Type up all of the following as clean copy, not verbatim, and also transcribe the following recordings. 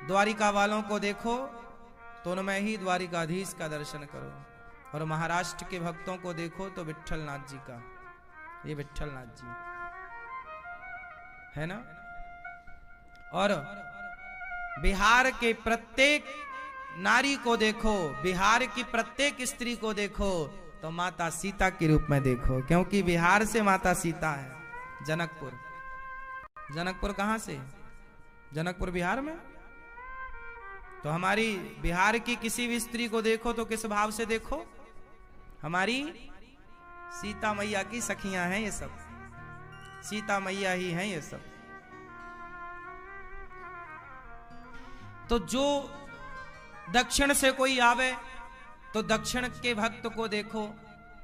द्वारिका वालों को देखो तो उनमें ही द्वारिकाधीश का दर्शन करो, और महाराष्ट्र के भक्तों को देखो तो विट्ठल नाथ जी का, ये विट्ठल नाथ जी है ना। और बिहार के प्रत्येक नारी को देखो, बिहार की प्रत्येक स्त्री को देखो तो माता सीता के रूप में देखो, क्योंकि बिहार से माता सीता है। जनकपुर, जनकपुर कहां से? जनकपुर बिहार में। तो हमारी बिहार की किसी भी स्त्री को देखो तो किस भाव से देखो? हमारी सीता मैया की सखियां हैं ये सब, सीता मैया ही हैं ये सब। तो जो दक्षिण से कोई आवे तो दक्षिण के भक्त को देखो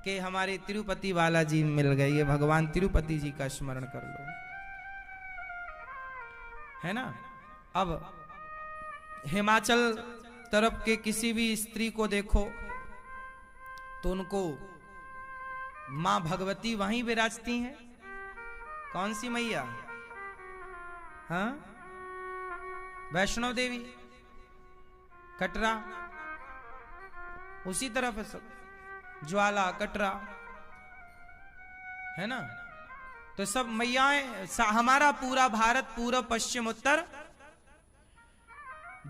कि हमारे तिरुपति बालाजी मिल गए, ये भगवान तिरुपति जी का स्मरण कर लो, है ना। अब हिमाचल तरफ के किसी भी स्त्री को देखो तो उनको मां भगवती वहीं विराजती हैं। कौन सी मैया? हाँ, वैष्णो देवी, कटरा, उसी तरफ है सब, ज्वाला, कटरा, है ना। तो सब मैयाएं, हमारा पूरा भारत, पूर्व पश्चिम उत्तर,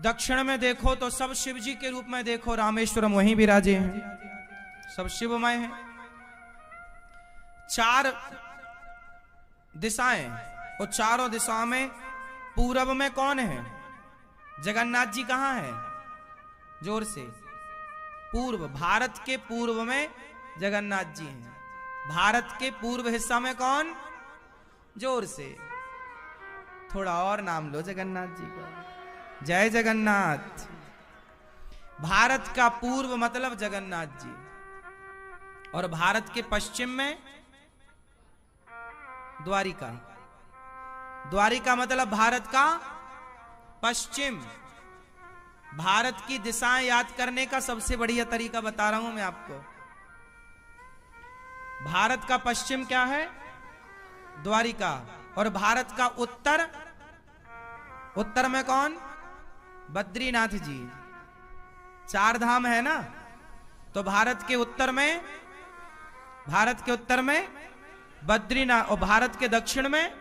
दक्षिण में देखो तो सब शिव जी के रूप में देखो, रामेश्वरम वहीं विराजे हैं, सब शिवमय हैं। चार दिशाएं, और चारों दिशाओं में पूरब में कौन है? जगन्नाथ जी कहां है? जोर से, पूर्व, भारत के पूर्व में जगन्नाथ जी हैं। भारत के पूर्व हिस्सा में कौन? जोर से, थोड़ा और नाम लो जगन्नाथ जी का, जय जगन्नाथ। भारत का पूर्व मतलब जगन्नाथ जी, और भारत के पश्चिम में द्वारिका। द्वारिका मतलब भारत का पश्चिम। भारत की दिशाएं याद करने का सबसे बढ़िया तरीका बता रहा हूं मैं आपको। भारत का पश्चिम क्या है? द्वारिका। और भारत का उत्तर, उत्तर में कौन? बद्रीनाथ जी। चार धाम है ना, तो भारत के उत्तर में, भारत के उत्तर में बद्रीनाथ, और भारत के दक्षिण में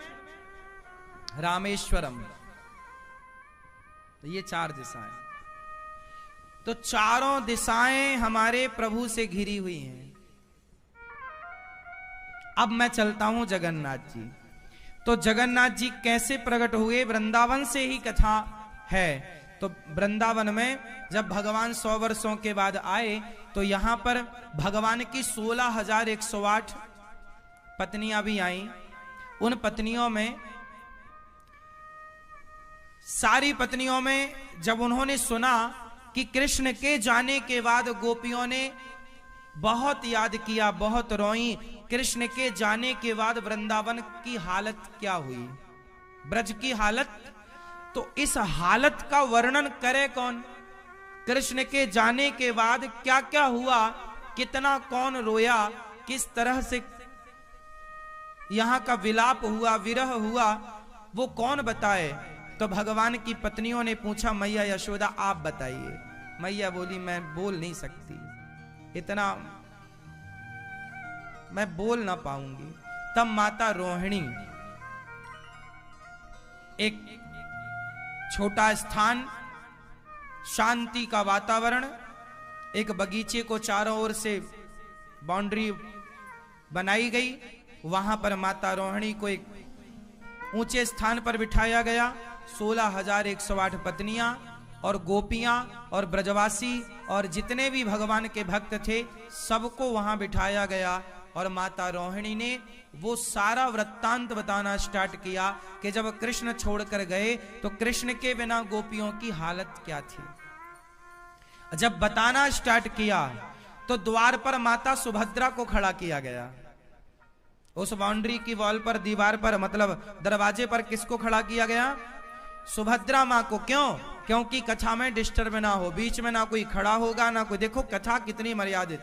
रामेश्वरम। तो ये चार दिशाएं, तो चारों दिशाएं हमारे प्रभु से घिरी हुई हैं। अब मैं चलता हूं जगन्नाथ जी। तो जगन्नाथ जी कैसे प्रकट हुए? वृंदावन से ही कथा है। तो वृंदावन में जब भगवान 100 वर्षों के बाद आए तो यहां पर भगवान की 16,108 पत्नियां भी आईं। उन पत्नियों में, सारी पत्नियों में, जब उन्होंने सुना कि कृष्ण के जाने के बाद गोपियों ने बहुत याद किया, बहुत रोई, कृष्ण के जाने के बाद वृंदावन की हालत क्या हुई, ब्रज की हालत, तो इस हालत का वर्णन करे कौन? कृष्ण के जाने के बाद क्या क्या हुआ, कितना कौन रोया, किस तरह से यहां का विलाप हुआ, विरह हुआ, वो कौन बताए? तो भगवान की पत्नियों ने पूछा, मैया यशोदा आप बताइए। मैया बोली, मैं बोल नहीं सकती, इतना मैं बोल ना पाऊंगी। तब माता रोहिणी, एक छोटा स्थान, शांति का वातावरण, एक बगीचे को चारों ओर से बाउंड्री बनाई गई, वहां पर माता रोहिणी को एक ऊंचे स्थान पर बिठाया गया। 16,108 पत्नियां और गोपियां और ब्रजवासी और जितने भी भगवान के भक्त थे सबको वहां बिठाया गया, और माता रोहिणी ने वो सारा वृत्तांत बताना स्टार्ट किया कि जब कृष्ण छोड़कर गए तो कृष्ण के बिना गोपियों की हालत क्या थी। जब बताना स्टार्ट किया तो द्वार पर माता सुभद्रा को खड़ा किया गया। उस बाउंड्री की वॉल पर, दीवार पर, मतलब दरवाजे पर किसको खड़ा किया गया? सुभद्रा मां को। क्यों? क्योंकि कथा में डिस्टर्ब ना हो, बीच में ना कोई खड़ा होगा ना कोई, देखो कथा कितनी मर्यादित,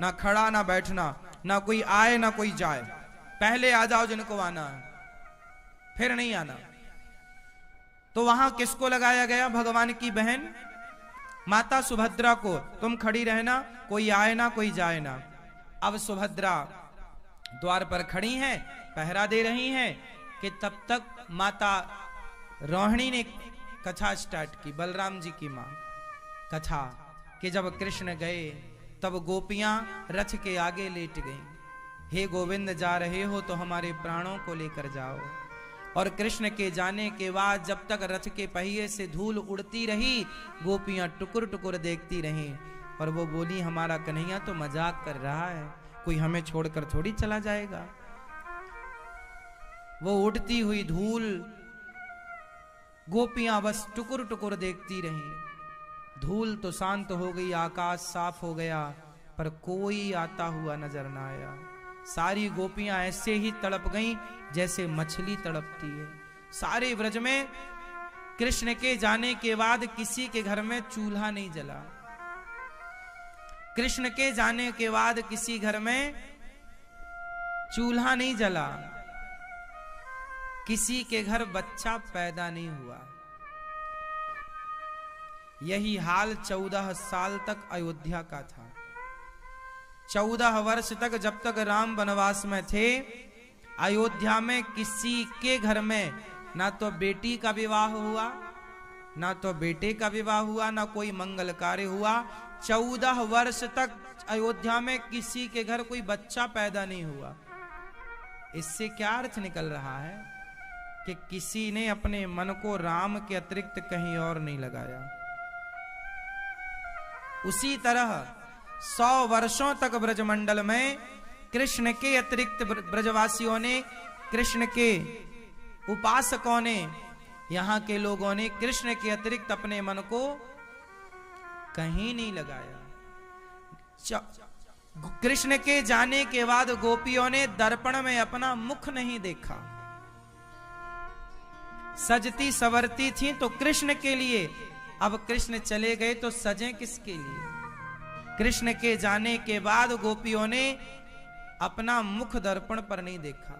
ना खड़ा ना बैठना, ना कोई आए ना कोई जाए, पहले आ जाओ जिनको आना है, फिर नहीं आना। तो वहां किसको लगाया गया? भगवान की बहन माता सुभद्रा को। तुम खड़ी रहना, कोई आए ना कोई जाए ना। अब सुभद्रा द्वार पर खड़ी हैं, पहरा दे रही हैं कि तब तक माता रोहिणी ने कथा स्टार्ट की, बलराम जी की मां कथा, कि जब कृष्ण गए तब गोपियां रथ के आगे लेट गईं। हे गोविंद, जा रहे हो तो हमारे प्राणों को लेकर जाओ। और कृष्ण के जाने के बाद जब तक रथ के पहिए से धूल उड़ती रही, गोपियां टुकुर टुकुर देखती रहीं। और वो बोली, हमारा कन्हैया तो मजाक कर रहा है, कोई हमें छोड़कर थोड़ी चला जाएगा। वो उड़ती हुई धूल गोपियां बस टुकुर टुकुर देखती रहीं। धूल तो शांत हो गई, आकाश साफ हो गया, पर कोई आता हुआ नजर ना आया। सारी गोपियां ऐसे ही तड़प गईं जैसे मछली तड़पती है। सारे व्रज में कृष्ण के जाने के बाद किसी के घर में चूल्हा नहीं जला। कृष्ण के जाने के बाद किसी घर में चूल्हा नहीं जला, किसी के घर बच्चा पैदा नहीं हुआ। यही हाल 14 साल तक अयोध्या का था। 14 वर्ष तक, जब तक राम वनवास में थे, अयोध्या में किसी के घर में ना तो बेटी का विवाह हुआ, ना तो बेटे का विवाह हुआ, ना कोई मंगल कार्य हुआ। 14 वर्ष तक अयोध्या में किसी के घर कोई बच्चा पैदा नहीं हुआ। इससे क्या अर्थ निकल रहा है कि किसी ने अपने मन को राम के अतिरिक्त कहीं और नहीं लगाया। उसी तरह 100 वर्षों तक ब्रजमंडल में कृष्ण के अतिरिक्त ब्रजवासियों ने, कृष्ण के उपासकों ने, यहां के लोगों ने कृष्ण के अतिरिक्त अपने मन को कहीं नहीं लगाया। कृष्ण के जाने के बाद गोपियों ने दर्पण में अपना मुख नहीं देखा। सजती सवरती थी तो कृष्ण के लिए, अब कृष्ण चले गए तो सजें किसके लिए? कृष्ण के जाने के बाद गोपियों ने अपना मुख दर्पण पर नहीं देखा,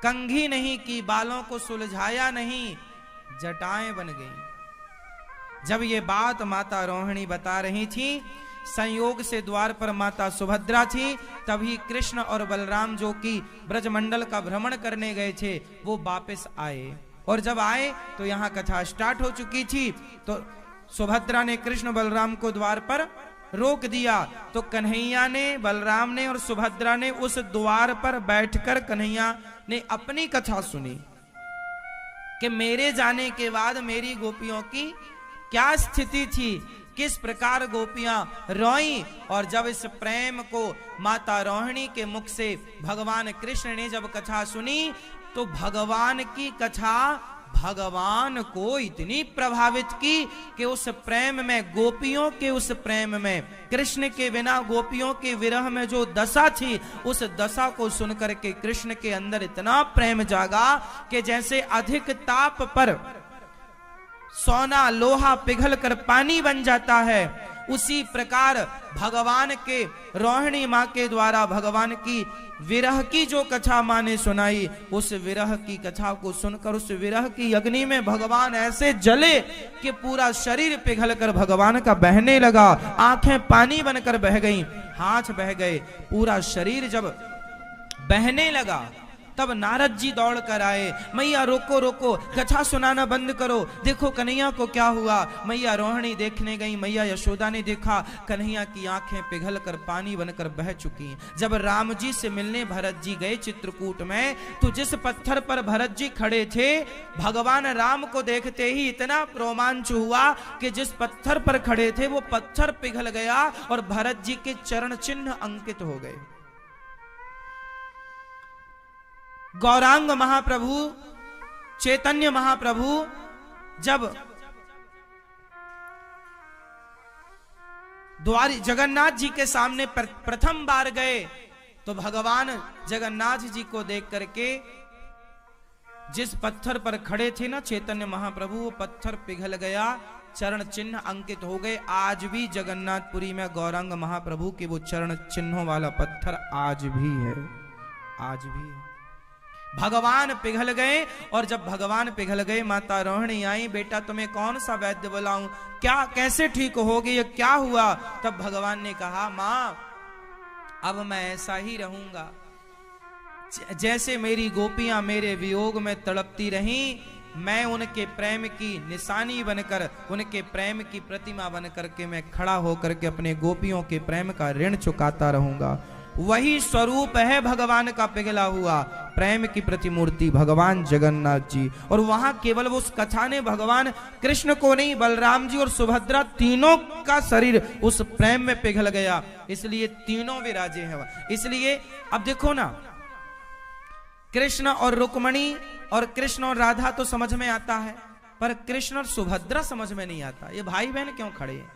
कंघी नहीं की, बालों को सुलझाया नहीं, जटाएं बन गईं। जब ये बात माता रोहिणी बता रही थी, संयोग से द्वार पर माता सुभद्रा थी, तभी कृष्ण और बलराम जो कि ब्रजमंडल का भ्रमण करने गए थे, वो वापस आए। और जब आए तो यहाँ कथा स्टार्ट हो चुकी थी। तो सुभद्रा ने कृष्ण बलराम को द्वार पर रोक दिया। तो कन्हैया ने, बलराम ने और सुभद्रा ने उस द्वार पर बैठकर कन्हैया ने अपनी कथा सुनी कि मेरे जाने के बाद मेरी गोपियों की क्या स्थिति थी, किस प्रकार गोपियां रोईं। और जब इस प्रेम को माता रोहिणी के मुख से भगवान कृष्ण ने जब कथा सुनी, तो भगवान की कथा भगवान को इतनी प्रभावित की कि उस प्रेम में, गोपियों के उस प्रेम में, कृष्ण के बिना गोपियों के विरह में जो दशा थी, उस दशा को सुनकर के कृष्ण के अंदर इतना प्रेम जागा कि जैसे अधिक ताप पर सोना लोहा पिघल कर पानी बन जाता है, उसी प्रकार भगवान के, रोहिणी मां के द्वारा भगवान की विरह की जो कथा मां ने सुनाई, उस विरह की कथा को सुनकर उस विरह की अग्नि में भगवान ऐसे जले कि पूरा शरीर पिघल कर भगवान का बहने लगा। आंखें पानी बनकर बह गईं, हाथ बह गए, पूरा शरीर जब बहने लगा, तब नारद जी दौड़ कर आए, मैया रोको रोको, कथा सुनाना बंद करो, देखो कन्हैया को क्या हुआ। मैया रोहिणी देखने गई, मैया यशोदा ने देखा कन्हैया की आंखें पिघल कर पानी बनकर बह चुकी। जब राम जी से मिलने भरत जी गए चित्रकूट में, तो जिस पत्थर पर भरत जी खड़े थे, भगवान राम को देखते ही इतना रोमांच हुआ कि जिस पत्थर पर खड़े थे वो पत्थर पिघल गया और भरत जी के चरण चिन्ह अंकित हो गए। गौरांग महाप्रभु, चैतन्य महाप्रभु जब द्वारी जगन्नाथ जी के सामने प्रथम बार गए, तो भगवान जगन्नाथ जी को देख करके जिस पत्थर पर खड़े थे ना चैतन्य महाप्रभु, वो पत्थर पिघल गया, चरण चिन्ह अंकित हो गए। आज भी जगन्नाथपुरी में गौरांग महाप्रभु के वो चरण चिन्हों वाला पत्थर आज भी है, आज भी है। भगवान पिघल गए। और जब भगवान पिघल गए, माता रोहिणी आई, बेटा तुम्हें कौन सा वैद्य बुलाऊं, क्या कैसे ठीक होगे, ये क्या हुआ? तब भगवान ने कहा, मां अब मैं ऐसा ही रहूंगा, जैसे मेरी गोपियां मेरे वियोग में तड़पती रहीं, मैं उनके प्रेम की निशानी बनकर, उनके प्रेम की प्रतिमा बनकर के मैं खड़ा होकर के अपने गोपियों के प्रेम का ऋण चुकाता रहूंगा। वही स्वरूप है भगवान का पिघला हुआ प्रेम की प्रतिमूर्ति भगवान जगन्नाथ जी। और वहां केवल उस कथा ने भगवान कृष्ण को नहीं, बलराम जी और सुभद्रा तीनों का शरीर उस प्रेम में पिघल गया, इसलिए तीनों विराजे हैं। इसलिए अब देखो ना, कृष्ण और रुक्मणी और कृष्ण और राधा तो समझ में आता है, पर कृष्ण और सुभद्रा समझ में नहीं आता, ये भाई बहन क्यों खड़े हैं?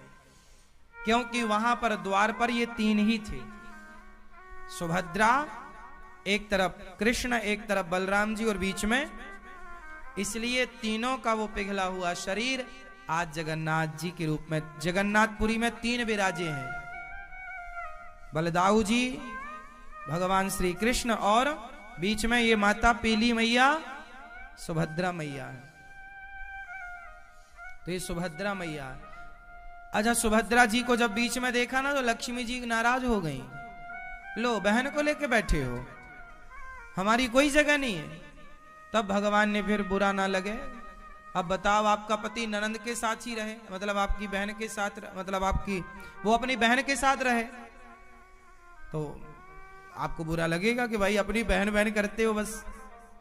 क्योंकि वहां पर द्वार पर ये तीन ही थे, सुभद्रा एक तरफ, कृष्ण एक तरफ, बलराम जी और बीच में, इसलिए तीनों का वो पिघला हुआ शरीर आज जगन्नाथ जी के रूप में जगन्नाथपुरी में तीन विराजे हैं, बलदाऊ जी, भगवान श्री कृष्ण, और बीच में ये माता पीली मैया सुभद्रा मैया है। तो ये सुभद्रा मैया है। अच्छा, सुभद्रा जी को जब बीच में देखा ना तो लक्ष्मी जी नाराज हो गई, लो बहन को लेके बैठे हो, हमारी कोई जगह नहीं है। तब भगवान ने फिर बुरा ना लगे, अब बताओ आपका पति ननंद के साथ ही रहे, मतलब आपकी बहन के साथ, मतलब आपकी वो अपनी बहन के साथ रहे, तो आपको बुरा लगेगा कि भाई अपनी बहन बहन करते हो, बस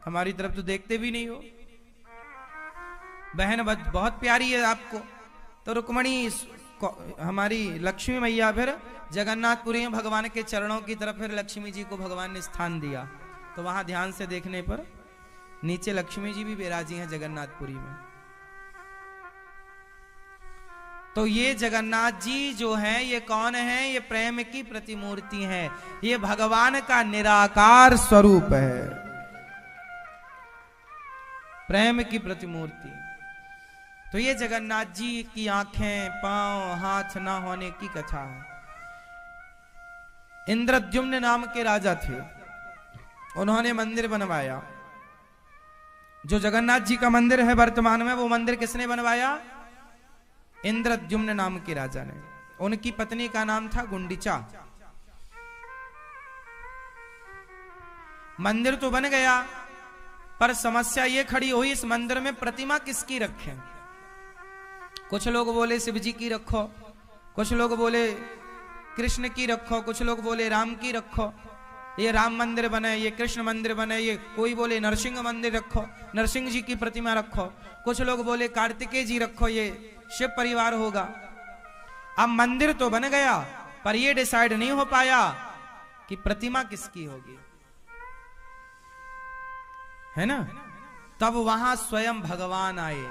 हमारी तरफ तो देखते भी नहीं हो, बहन बहुत प्यारी है आपको। तो रुक्मणी हमारी लक्ष्मी मैया फिर जगन्नाथपुरी में भगवान के चरणों की तरफ फिर लक्ष्मी जी को भगवान ने स्थान दिया। तो वहां ध्यान से देखने पर नीचे लक्ष्मी जी भी विराजी हैं जगन्नाथपुरी में। तो ये जगन्नाथ जी जो हैं, ये कौन है? ये प्रेम की प्रतिमूर्ति हैं, ये भगवान का निराकार स्वरूप है, प्रेम की प्रतिमूर्ति। तो ये जगन्नाथ जी की आंखें, पांव, हाथ ना होने की कथा है। इंद्रद्युम्न नाम के राजा थे, उन्होंने मंदिर बनवाया। जो जगन्नाथ जी का मंदिर है वर्तमान में, वो मंदिर किसने बनवाया? इंद्रद्युम्न नाम के राजा ने। उनकी पत्नी का नाम था गुंडिचा। मंदिर तो बन गया, पर समस्या ये खड़ी हुई, इस मंदिर में प्रतिमा किसकी रखें? कुछ लोग बोले शिव जी की रखो, कुछ लोग बोले कृष्ण की रखो, कुछ लोग बोले राम की रखो, ये राम मंदिर बने, ये कृष्ण मंदिर बने, ये कोई बोले नरसिंह मंदिर रखो, नरसिंह जी की प्रतिमा रखो, कुछ लोग बोले कार्तिकेय जी रखो, ये शिव परिवार होगा। अब मंदिर तो बन गया, पर ये डिसाइड नहीं हो पाया कि प्रतिमा किसकी होगी, है ना? तब वहां स्वयं भगवान आए।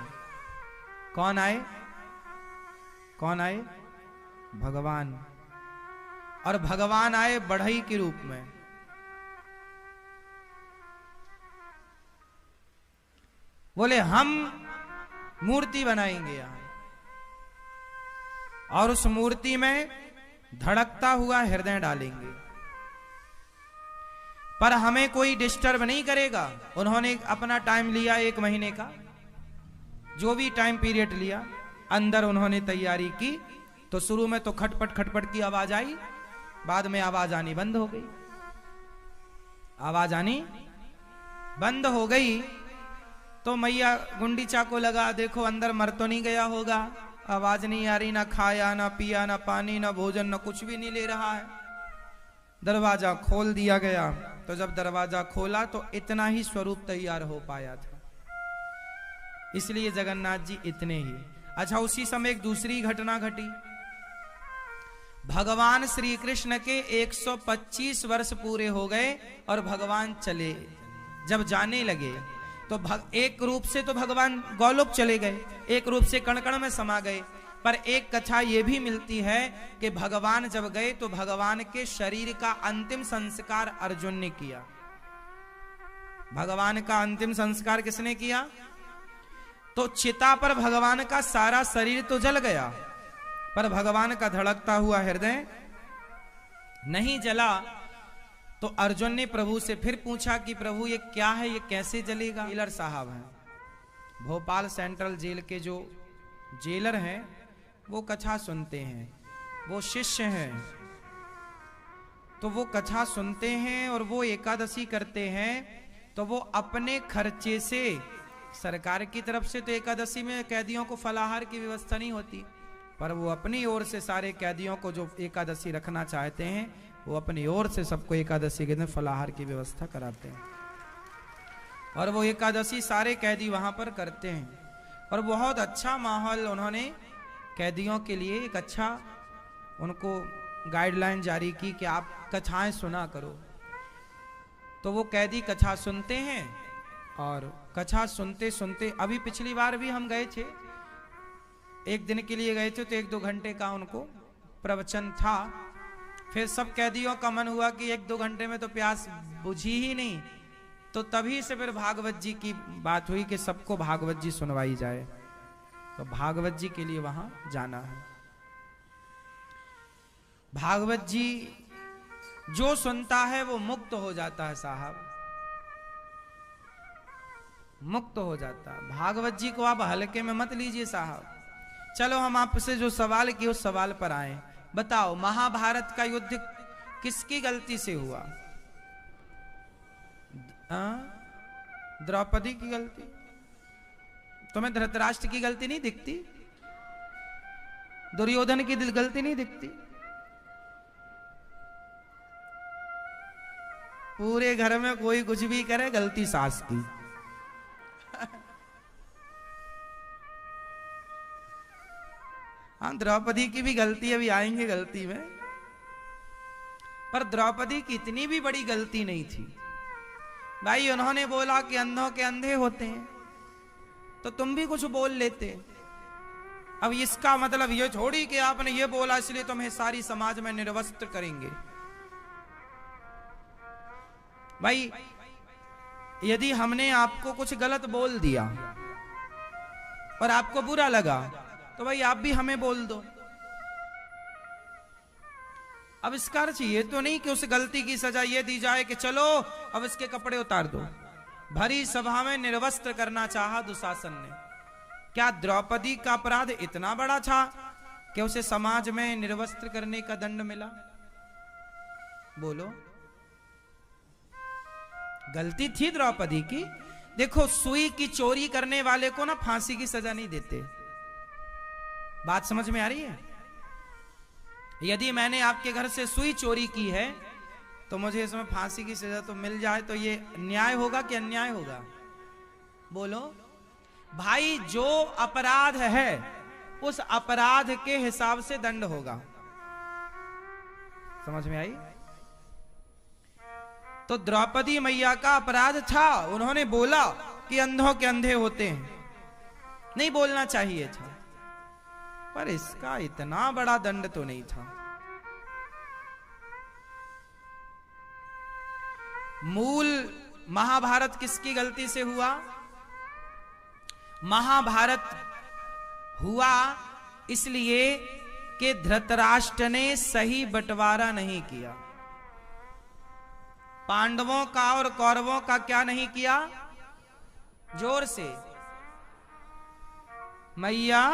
कौन आए? कौन आए? भगवान। और भगवान आए बढ़ई के रूप में। बोले हम मूर्ति बनाएंगे यहां, और उस मूर्ति में धड़कता हुआ हृदय डालेंगे, पर हमें कोई डिस्टर्ब नहीं करेगा। उन्होंने अपना टाइम लिया, 1 महीने का, जो भी टाइम पीरियड लिया, अंदर उन्होंने तैयारी की। तो शुरू में तो खटपट खटपट की आवाज आई, बाद में आवाज आनी बंद हो गई, आवाज आनी बंद हो गई। तो मैया गुंडीचा को लगा, देखो अंदर मर तो नहीं गया होगा, आवाज नहीं आ रही, ना खाया ना पिया ना पानी ना भोजन ना कुछ भी नहीं ले रहा है। दरवाजा खोल दिया गया। तो जब दरवाजा खोला तो इतना ही स्वरूप तैयार हो पाया था, इसलिए जगन्नाथ जी इतने ही। अच्छा, उसी समय एक दूसरी घटना घटी। भगवान श्री कृष्ण के 125 वर्ष पूरे हो गए और भगवान चले, जब जाने लगे तो एक रूप से तो भगवान गौलोक चले गए, एक रूप से कण-कण में समा गए। पर एक कथा यह भी मिलती है कि भगवान जब गए तो भगवान के शरीर का अंतिम संस्कार अर्जुन ने किया। भगवान का अंतिम संस्कार किसने किया? तो चिता पर भगवान का सारा शरीर तो जल गया, पर भगवान का धड़कता हुआ हृदय नहीं जला। तो अर्जुन ने प्रभु से फिर पूछा कि प्रभु ये क्या है, ये कैसे जलेगा। जेलर साहब हैं भोपाल सेंट्रल जेल के, जो जेलर हैं वो कथा सुनते हैं, वो शिष्य हैं, तो वो कथा सुनते हैं और वो एकादशी करते हैं। तो वो अपने खर्चे से, सरकार की तरफ से तो एकादशी में कैदियों को फलाहार की व्यवस्था नहीं होती, पर वो अपनी ओर से सारे कैदियों को जो एकादशी रखना चाहते हैं वो अपनी ओर से सबको एकादशी के दिन फलाहार की व्यवस्था कराते हैं। और वो एकादशी सारे कैदी वहां पर करते हैं और बहुत अच्छा माहौल उन्होंने कैदियों के लिए एक अच्छा उनको गाइडलाइन जारी की कि आप कथाएं सुना करो। तो वो कैदी कथा सुनते हैं और कथा सुनते सुनते, अभी पिछली बार भी हम गए थे, एक दिन के लिए गए थे, तो 1-2 घंटे का उनको प्रवचन था। फिर सब कैदियों का मन हुआ कि 1-2 घंटे में तो प्यास बुझी ही नहीं, तो तभी से फिर भागवत जी की बात हुई कि सबको भागवत जी सुनवाई जाए। तो भागवत जी के लिए वहां जाना है। भागवत जी जो सुनता है वो मुक्त हो जाता है साहब, मुक्त हो जाता है। भागवत जी को आप हल्के में मत लीजिए साहब। चलो हम आपसे जो सवाल किए उस सवाल पर आए। बताओ महाभारत का युद्ध किसकी गलती से हुआ? द्रौपदी की गलती? तुम्हें धृतराष्ट्र की गलती नहीं दिखती? दुर्योधन की गलती नहीं दिखती? पूरे घर में कोई कुछ भी करे, गलती सास की। हाँ, द्रौपदी की भी गलती, अभी आएंगे गलती में, पर द्रौपदी की इतनी भी बड़ी गलती नहीं थी भाई। उन्होंने बोला कि अंधों के अंधे होते हैं, तो तुम भी कुछ बोल लेते। अब इसका मतलब ये थोड़ी कि आपने ये बोला इसलिए तुम्हें सारी समाज में निर्वस्त्र करेंगे। भाई यदि हमने आपको कुछ गलत बोल दिया और आपको बुरा लगा, तो भाई आप भी हमें बोल दो। अब इसका अर्थ ये तो नहीं कि उस गलती की सजा ये दी जाए कि चलो अब इसके कपड़े उतार दो। भरी सभा में निर्वस्त्र करना चाहा दुशासन ने। क्या द्रौपदी का अपराध इतना बड़ा था कि उसे समाज में निर्वस्त्र करने का दंड मिला? बोलो, गलती थी द्रौपदी की। देखो, सुई की चोरी करने वाले को ना फांसी की सजा नहीं देते। बात समझ में आ रही है? यदि मैंने आपके घर से सुई चोरी की है तो मुझे इसमें फांसी की सजा तो मिल जाए, तो ये न्याय होगा कि अन्याय होगा? बोलो भाई, जो अपराध है उस अपराध के हिसाब से दंड होगा। समझ में आई? तो द्रौपदी मैया का अपराध था, उन्होंने बोला कि अंधों के अंधे होते हैं, नहीं बोलना चाहिए था, पर इसका इतना बड़ा दंड तो नहीं था। मूल महाभारत किसकी गलती से हुआ? महाभारत हुआ इसलिए कि धृतराष्ट्र ने सही बंटवारा नहीं किया। पांडवों का और कौरवों का क्या नहीं किया? जोर से मैया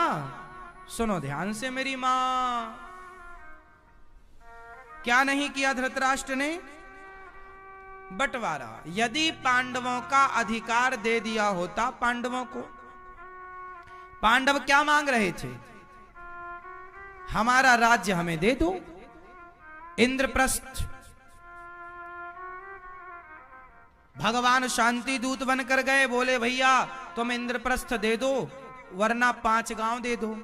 सुनो ध्यान से मेरी मां, क्या नहीं किया धृतराष्ट्र ने? बंटवारा। यदि पांडवों का अधिकार दे दिया होता पांडवों को, पांडव क्या मांग रहे थे? हमारा राज्य हमें दे दो, इंद्रप्रस्थ। भगवान शांति दूत बनकर गए, बोले भैया तुम इंद्रप्रस्थ दे दो वरना 5 गांव दे दो।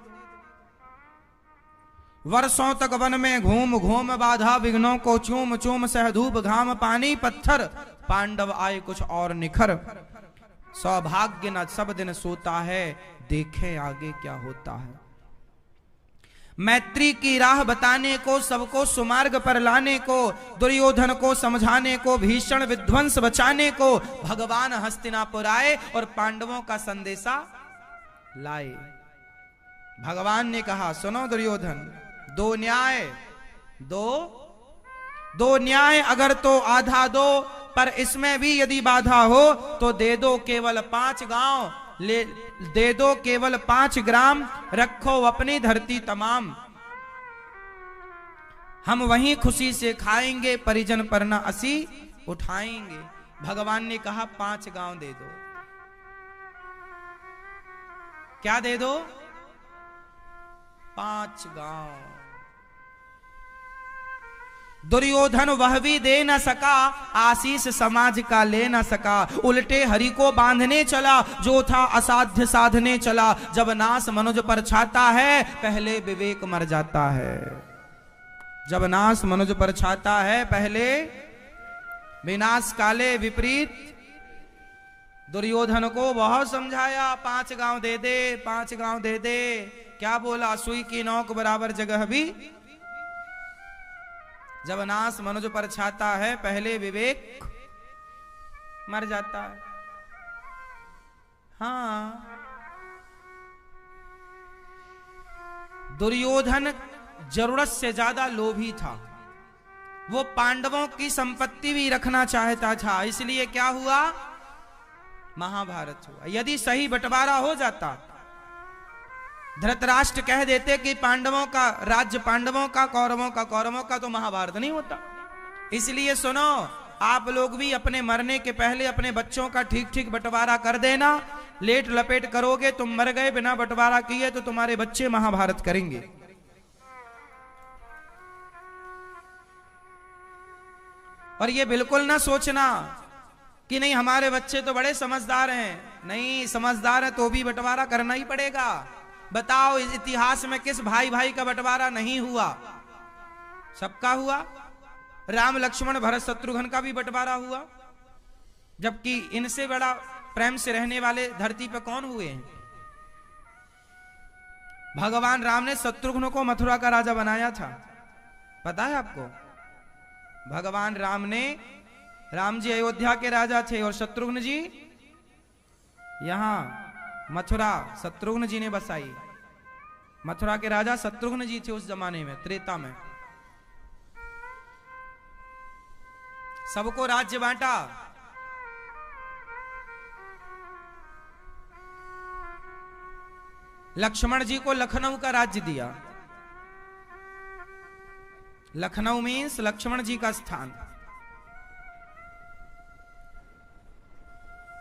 वर्षों तक वन में घूम घूम बाधा विघ्नों को, चूम चूम सह धूप घाम पानी पत्थर, पांडव आए कुछ और निखर। सौभाग्य न सब दिन सोता है, देखे आगे क्या होता है। मैत्री की राह बताने को, सबको सुमार्ग पर लाने को, दुर्योधन को समझाने को, भीषण विध्वंस बचाने को भगवान हस्तिनापुर आए और पांडवों का संदेशा लाए। भगवान ने कहा सुनो दुर्योधन, 2 न्याय 2 दो न्याय अगर तो आधा दो, पर इसमें भी यदि बाधा हो तो दे दो केवल 5 गांव, दे दो केवल 5 ग्राम, रखो अपनी धरती तमाम। हम वहीं खुशी से खाएंगे, परिजन पर न असी उठाएंगे। भगवान ने कहा 5 गांव दे दो। क्या दे दो? 5 गांव। दुर्योधन वह भी दे न सका, आशीष समाज का ले न सका। उल्टे हरि को बांधने चला, जो था असाध्य साधने चला। जब नास मनुज पर छाता है, पहले विवेक मर जाता है। जब नास मनुज पर छाता है, पहले विनाश काले विपरीत। दुर्योधन को बहुत समझाया, 5 गांव दे दे, 5 गांव दे दे। क्या बोला? सुई की नोक बराबर जगह भी। जब नास मनुज पर छाता है, पहले विवेक मर जाता है। हाँ, दुर्योधन जरूरत से ज्यादा लोभी था। वो पांडवों की संपत्ति भी रखना चाहता था, इसलिए क्या हुआ? महाभारत हुआ। यदि सही बंटवारा हो जाता, धृतराष्ट्र कह देते कि पांडवों का राज्य पांडवों का, कौरवों का कौरवों का, तो महाभारत नहीं होता। इसलिए सुनो, आप लोग भी अपने मरने के पहले अपने बच्चों का ठीक ठीक बंटवारा कर देना। लेट लपेट करोगे, तुम मर गए बिना बंटवारा किए, तो तुम्हारे बच्चे महाभारत करेंगे। और ये बिल्कुल ना सोचना कि नहीं हमारे बच्चे तो बड़े समझदार हैं। नहीं, समझदार है तो भी बंटवारा करना ही पड़ेगा। बताओ, इस इतिहास में किस भाई भाई का बंटवारा नहीं हुआ? सबका हुआ। राम लक्ष्मण भरत शत्रुघ्न का भी बंटवारा हुआ, जबकि इनसे बड़ा प्रेम से रहने वाले धरती पर कौन हुए हैं? भगवान राम ने शत्रुघ्न को मथुरा का राजा बनाया था, पता है आपको? भगवान राम जी अयोध्या के राजा थे और शत्रुघ्न जी यहां मथुरा शत्रुघ्न जी ने बसाई। मथुरा के राजा शत्रुघ्न जी थे उस जमाने में, त्रेता में। सबको राज्य बांटा। लक्ष्मण जी को लखनऊ का राज्य दिया। लखनऊ मीन्स लक्ष्मण जी का स्थान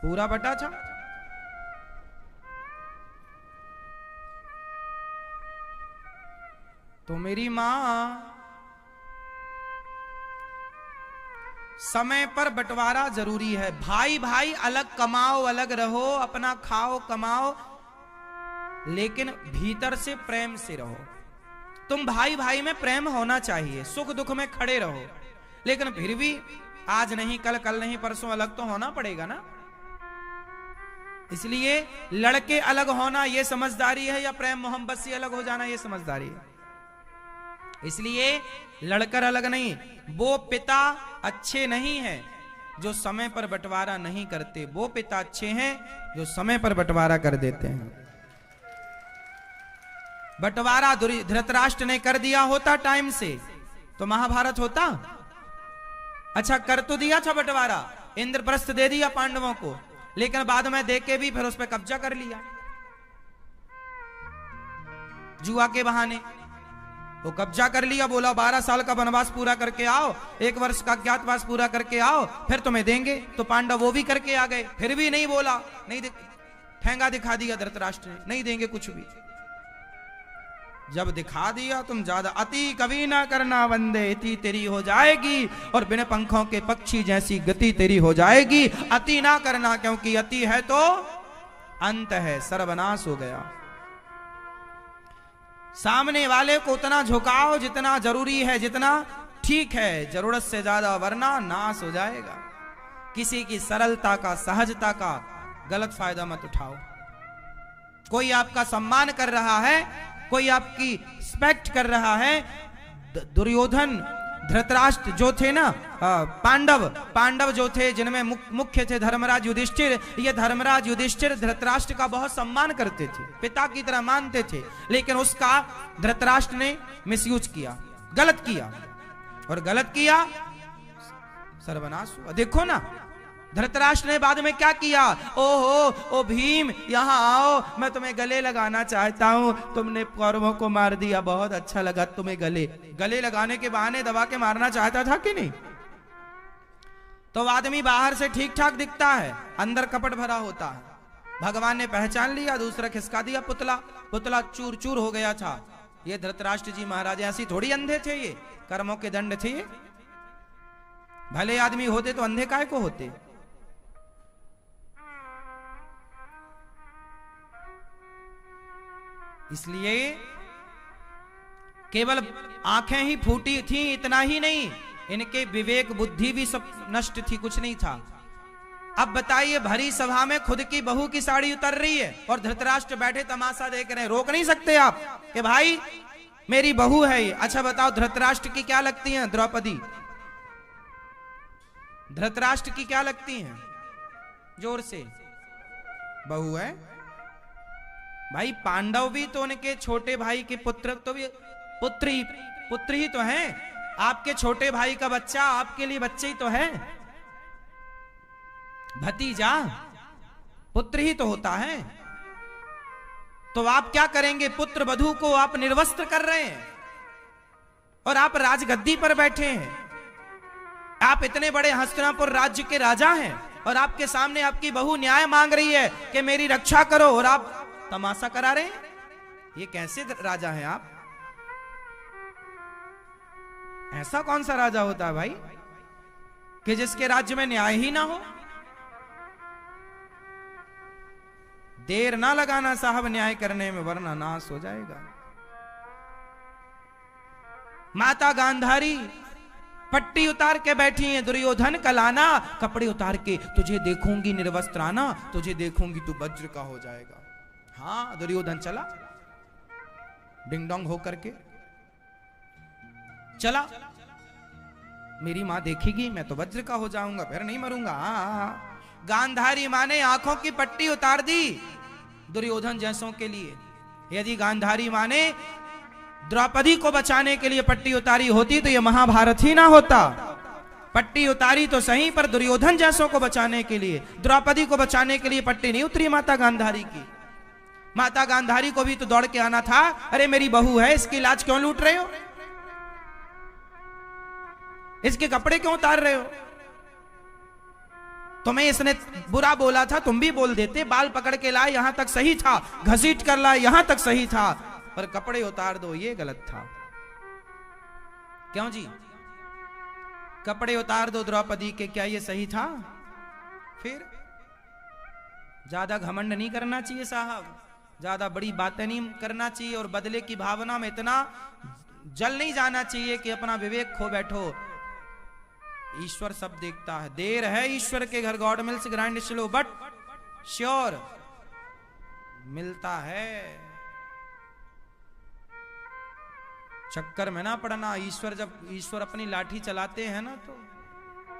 पूरा बटा था। तो मेरी मां, समय पर बंटवारा जरूरी है। भाई भाई अलग कमाओ, अलग रहो, अपना खाओ कमाओ, लेकिन भीतर से प्रेम से रहो। तुम भाई भाई में प्रेम होना चाहिए, सुख दुख में खड़े रहो, लेकिन फिर भी आज नहीं कल, कल नहीं परसों अलग तो होना पड़ेगा ना। इसलिए लड़के अलग होना ये समझदारी है, या प्रेम मोहब्बत से अलग हो जाना ये समझदारी है? इसलिए लड़कर अलग नहीं। वो पिता अच्छे नहीं हैं जो समय पर बंटवारा नहीं करते, वो पिता अच्छे हैं जो समय पर बंटवारा कर देते हैं। बंटवारा धृतराष्ट्र ने कर दिया होता टाइम से तो महाभारत होता। अच्छा, कर तो दिया था बंटवारा, इंद्रप्रस्थ दे दिया पांडवों को, लेकिन बाद में देके भी फिर उस पर कब्जा कर लिया जुआ के बहाने। तो कब्जा कर लिया, बोला 12 साल का वनवास पूरा करके आओ, 1 वर्ष का अज्ञातवास पूरा करके आओ, फिर तुम्हें देंगे। तो पांडव वो भी करके आ गए, फिर भी नहीं बोला, नहीं ठेंगा दिखा दिया धृतराष्ट्र ने, नहीं देंगे कुछ भी। जब दिखा दिया, तुम ज्यादा अति कभी ना करना वंदे, इति तेरी हो जाएगी और बिना पंखों के पक्षी जैसी गति तेरी हो जाएगी। अति ना करना, क्योंकि अति है तो अंत है, सर्वनाश हो गया। सामने वाले को उतना झुकाओ जितना जरूरी है, जितना ठीक है, जरूरत से ज्यादा वरना नाश हो जाएगा। किसी की सरलता का, सहजता का गलत फायदा मत उठाओ। कोई आपका सम्मान कर रहा है, कोई आपकी रिस्पेक्ट कर रहा है। दुर्योधन, धृतराष्ट्र जो थे ना, पांडव जो थे, जिनमें मुख्य थे धर्मराज युधिष्ठिर। ये धर्मराज युधिष्ठिर धृतराष्ट्र का बहुत सम्मान करते थे, पिता की तरह मानते थे, लेकिन उसका धृतराष्ट्र ने मिसयूज किया, गलत किया। और गलत किया सर्वनाश हुआ। देखो ना धृतराष्ट्र ने बाद में क्या किया, ओहो ओ भीम यहाँ आओ, मैं तुम्हें गले लगाना चाहता हूं, तुमने कौरवों को मार दिया, बहुत अच्छा लगा तुम्हें गले लगाने के बहाने दबा के मारना चाहता था कि नहीं। तो आदमी बाहर से ठीक ठाक दिखता है, अंदर कपट भरा होता है। भगवान ने पहचान लिया, दूसरा खिसका दिया पुतला चूर चूर हो गया था। ये धृतराष्ट्र जी महाराज ऐसी थोड़ी अंधे थे, ये कर्मों के दंड थे। भले आदमी होते तो अंधे काहे को होते। इसलिए केवल आंखें ही फूटी थी इतना ही नहीं, इनके विवेक बुद्धि भी सब नष्ट थी, कुछ नहीं था। अब बताइए भरी सभा में खुद की बहू की साड़ी उतर रही है और धृतराष्ट्र बैठे तमाशा देख रहे हैं, रोक नहीं सकते आप कि भाई मेरी बहू है ये। अच्छा बताओ धृतराष्ट्र की क्या लगती हैं द्रौपदी, धृतराष्ट्र की क्या लगती हैं, जोर से बहू है। भाई पांडव भी तो उनके छोटे भाई के पुत्र तो भी पुत्र ही तो हैं। आपके छोटे भाई का बच्चा आपके लिए बच्चे ही तो है, भतीजा पुत्र ही तो होता है। तो आप क्या करेंगे, पुत्र वधू को आप निर्वस्त्र कर रहे हैं और आप राजगद्दी पर बैठे हैं। आप इतने बड़े हस्तिनापुर राज्य के राजा हैं और आपके सामने आपकी बहू न्याय मांग रही है कि मेरी रक्षा करो और आप तमाशा करा रहे हैं। ये कैसे राजा हैं आप, ऐसा कौन सा राजा होता है भाई कि जिसके राज्य में न्याय ही ना हो। देर ना लगाना साहब न्याय करने में, वरना नाश हो जाएगा। माता गांधारी पट्टी उतार के बैठी है, दुर्योधन कल आना कपड़े उतार के, तुझे देखूंगी निर्वस्त्र आना, तुझे देखूंगी तू वज्र का हो जाएगा। हाँ दुर्योधन चला डिंग डोंग होकर के चला, मेरी मां देखेगी मैं तो वज्र का हो जाऊंगा, फिर नहीं मरूंगा। हाँ गांधारी मां ने आंखों की पट्टी उतार दी दुर्योधन जैसों के लिए। यदि गांधारी मां ने द्रौपदी को बचाने के लिए पट्टी उतारी होती तो यह महाभारत ही ना होता। पट्टी उतारी तो सही, पर दुर्योधन जैसों को बचाने के लिए, द्रौपदी को बचाने के लिए पट्टी नहीं उतरी माता गांधारी की। माता गांधारी को भी तो दौड़ के आना था, अरे मेरी बहू है इसकी लाज क्यों लूट रहे हो, इसके कपड़े क्यों उतार रहे हो। तुम्हें इसने बुरा बोला था तुम भी बोल देते, बाल पकड़ के लाए यहां तक सही था, घसीट कर लाए यहां तक सही था, पर कपड़े उतार दो ये गलत था। क्यों जी, कपड़े उतार दो द्रौपदी के, क्या ये सही था। फिर ज्यादा घमंड नहीं करना चाहिए साहब, ज्यादा बड़ी बातें नहीं करना चाहिए और बदले की भावना में इतना जल नहीं जाना चाहिए कि अपना विवेक खो बैठो। ईश्वर सब देखता है, देर है ईश्वर के घर, God mills grind slow but sure, मिलता है। चक्कर में ना पड़ना। ईश्वर अपनी लाठी चलाते हैं ना, तो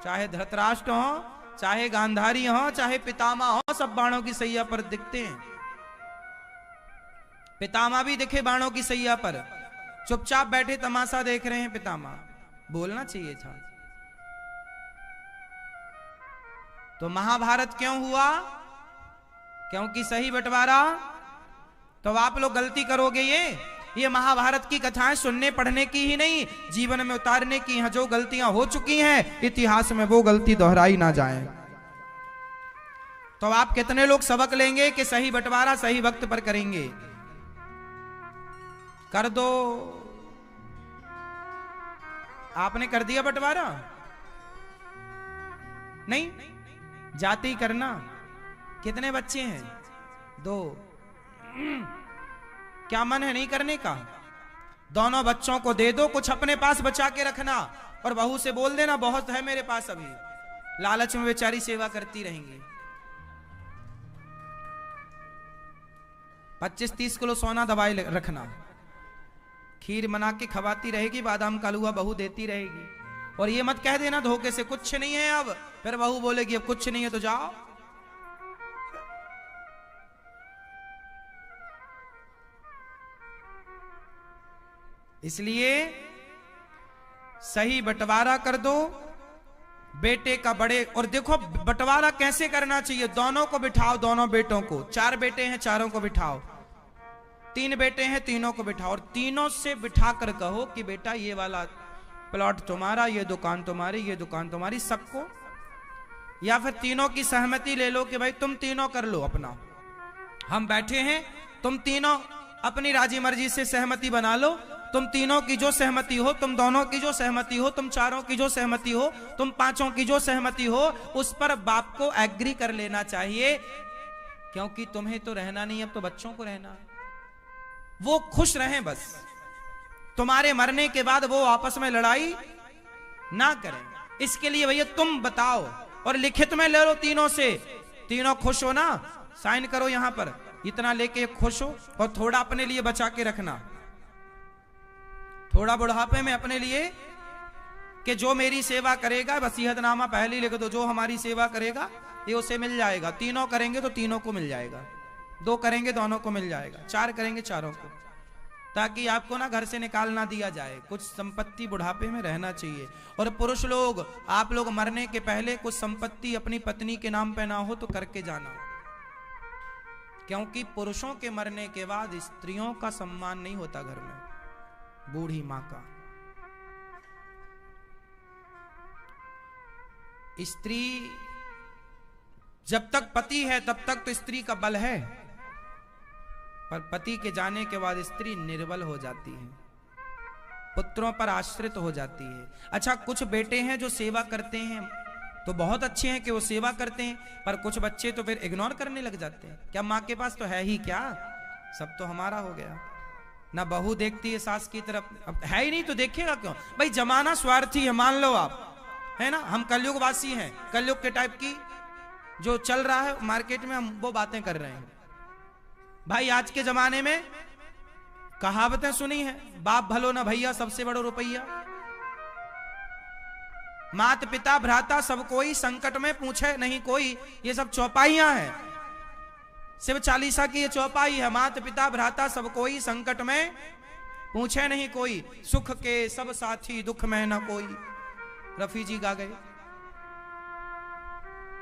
चाहे धृतराष्ट्र हो, चाहे गांधारी हो, चाहे पितामह हो, सब बाणों की सैया पर दिखते हैं। पितामह भी दिखे बाणों की सैया पर, चुपचाप बैठे तमाशा देख रहे हैं पितामह, बोलना चाहिए था। तो महाभारत क्यों हुआ, क्योंकि सही बंटवारा। तो आप लोग गलती करोगे, ये महाभारत की कथाएं सुनने पढ़ने की ही नहीं, जीवन में उतारने की हैं। जो गलतियां हो चुकी हैं इतिहास में वो गलती दोहराई ना जाए। तो आप कितने लोग सबक लेंगे कि सही बंटवारा सही वक्त पर करेंगे। कर दो, आपने कर दिया बंटवारा, नहीं जाति करना। कितने बच्चे हैं, 2, क्या मन है नहीं करने का। दोनों बच्चों को दे दो, कुछ अपने पास बचा के रखना और बहू से बोल देना बहुत है मेरे पास अभी, लालच में बेचारी सेवा करती रहेंगी। 25-30 किलो सोना दवाई रखना, खीर बना के खवाती रहेगी, बादाम का हलवा बहू देती रहेगी। और ये मत कह देना धोखे से कुछ नहीं है अब, फिर बहू बोलेगी अब कुछ नहीं है तो जाओ। इसलिए सही बंटवारा कर दो बेटे का बड़े। और देखो बंटवारा कैसे करना चाहिए, दोनों को बिठाओ, दोनों बेटों को। 4 बेटे हैं, चारों को बिठाओ। 3 बेटे हैं, तीनों को बिठाओ और तीनों से बिठा कर कहो कि बेटा ये वाला प्लॉट तुम्हारा, ये दुकान तुम्हारी, ये दुकान तुम्हारी, सबको। या फिर तीनों की सहमति ले लो कि भाई तुम तीनों कर लो अपना, हम बैठे हैं, तुम तीनों अपनी राजी मर्जी से सहमति बना लो। तुम तीनों की जो सहमति हो, तुम दोनों की जो सहमति हो, तुम चारों की जो सहमति हो, तुम पांचों की जो सहमति हो, उस पर बाप को एग्री कर लेना चाहिए, क्योंकि तुम्हें तो रहना नहीं, अब तो बच्चों को रहना है। वो खुश रहें बस, तुम्हारे मरने के बाद वो आपस में लड़ाई ना करें। इसके लिए भैया तुम बताओ और लिखित में ले लो तीनों से। तीनों खुश हो ना, साइन करो यहां पर, इतना लेके खुश हो और थोड़ा अपने लिए बचा के रखना, थोड़ा बुढ़ापे में अपने लिए, कि जो मेरी सेवा करेगा, वसीयतनामा पहले लिख दो, जो हमारी सेवा करेगा ये उसे मिल जाएगा। तीनों करेंगे तो तीनों को मिल जाएगा, 2 करेंगे दोनों को मिल जाएगा, 4 करेंगे चारों को, ताकि आपको ना घर से निकाल ना दिया जाए। कुछ संपत्ति बुढ़ापे में रहना चाहिए। और पुरुष लोग, आप लोग मरने के पहले कुछ संपत्ति अपनी पत्नी के नाम पे ना हो तो करके जाना, क्योंकि पुरुषों के मरने के बाद स्त्रियों का सम्मान नहीं होता घर में, बूढ़ी मां का। स्त्री जब तक पति है तब तक तो स्त्री का बल है, पर पति के जाने के बाद स्त्री निर्बल हो जाती है, पुत्रों पर आश्रित हो जाती है। अच्छा, कुछ बेटे हैं जो सेवा करते हैं तो बहुत अच्छे हैं कि वो सेवा करते हैं, पर कुछ बच्चे तो फिर इग्नोर करने लग जाते हैं। क्या माँ के पास तो है ही क्या, सब तो हमारा हो गया। ना बहू देखती है सास की तरफ, अब है ही नहीं तो देखेगा क्यों भाई। जमाना स्वार्थी है, मान लो आप, है ना। हम कलयुग वासी हैं, कलयुग के टाइप की जो चल रहा है मार्केट में, हम वो बातें कर रहे हैं भाई। आज के जमाने में कहावतें सुनी है, बाप भलो ना भैया, सबसे बड़ो रुपैया। मात पिता भ्राता सब कोई, संकट में पूछे नहीं कोई, ये सब चौपाइयां हैं। शिव चालीसा की ये चौपाई है, मात पिता भ्राता सब कोई, संकट में पूछे नहीं कोई, सुख के सब साथी दुख में ना कोई। रफी जी गा गए।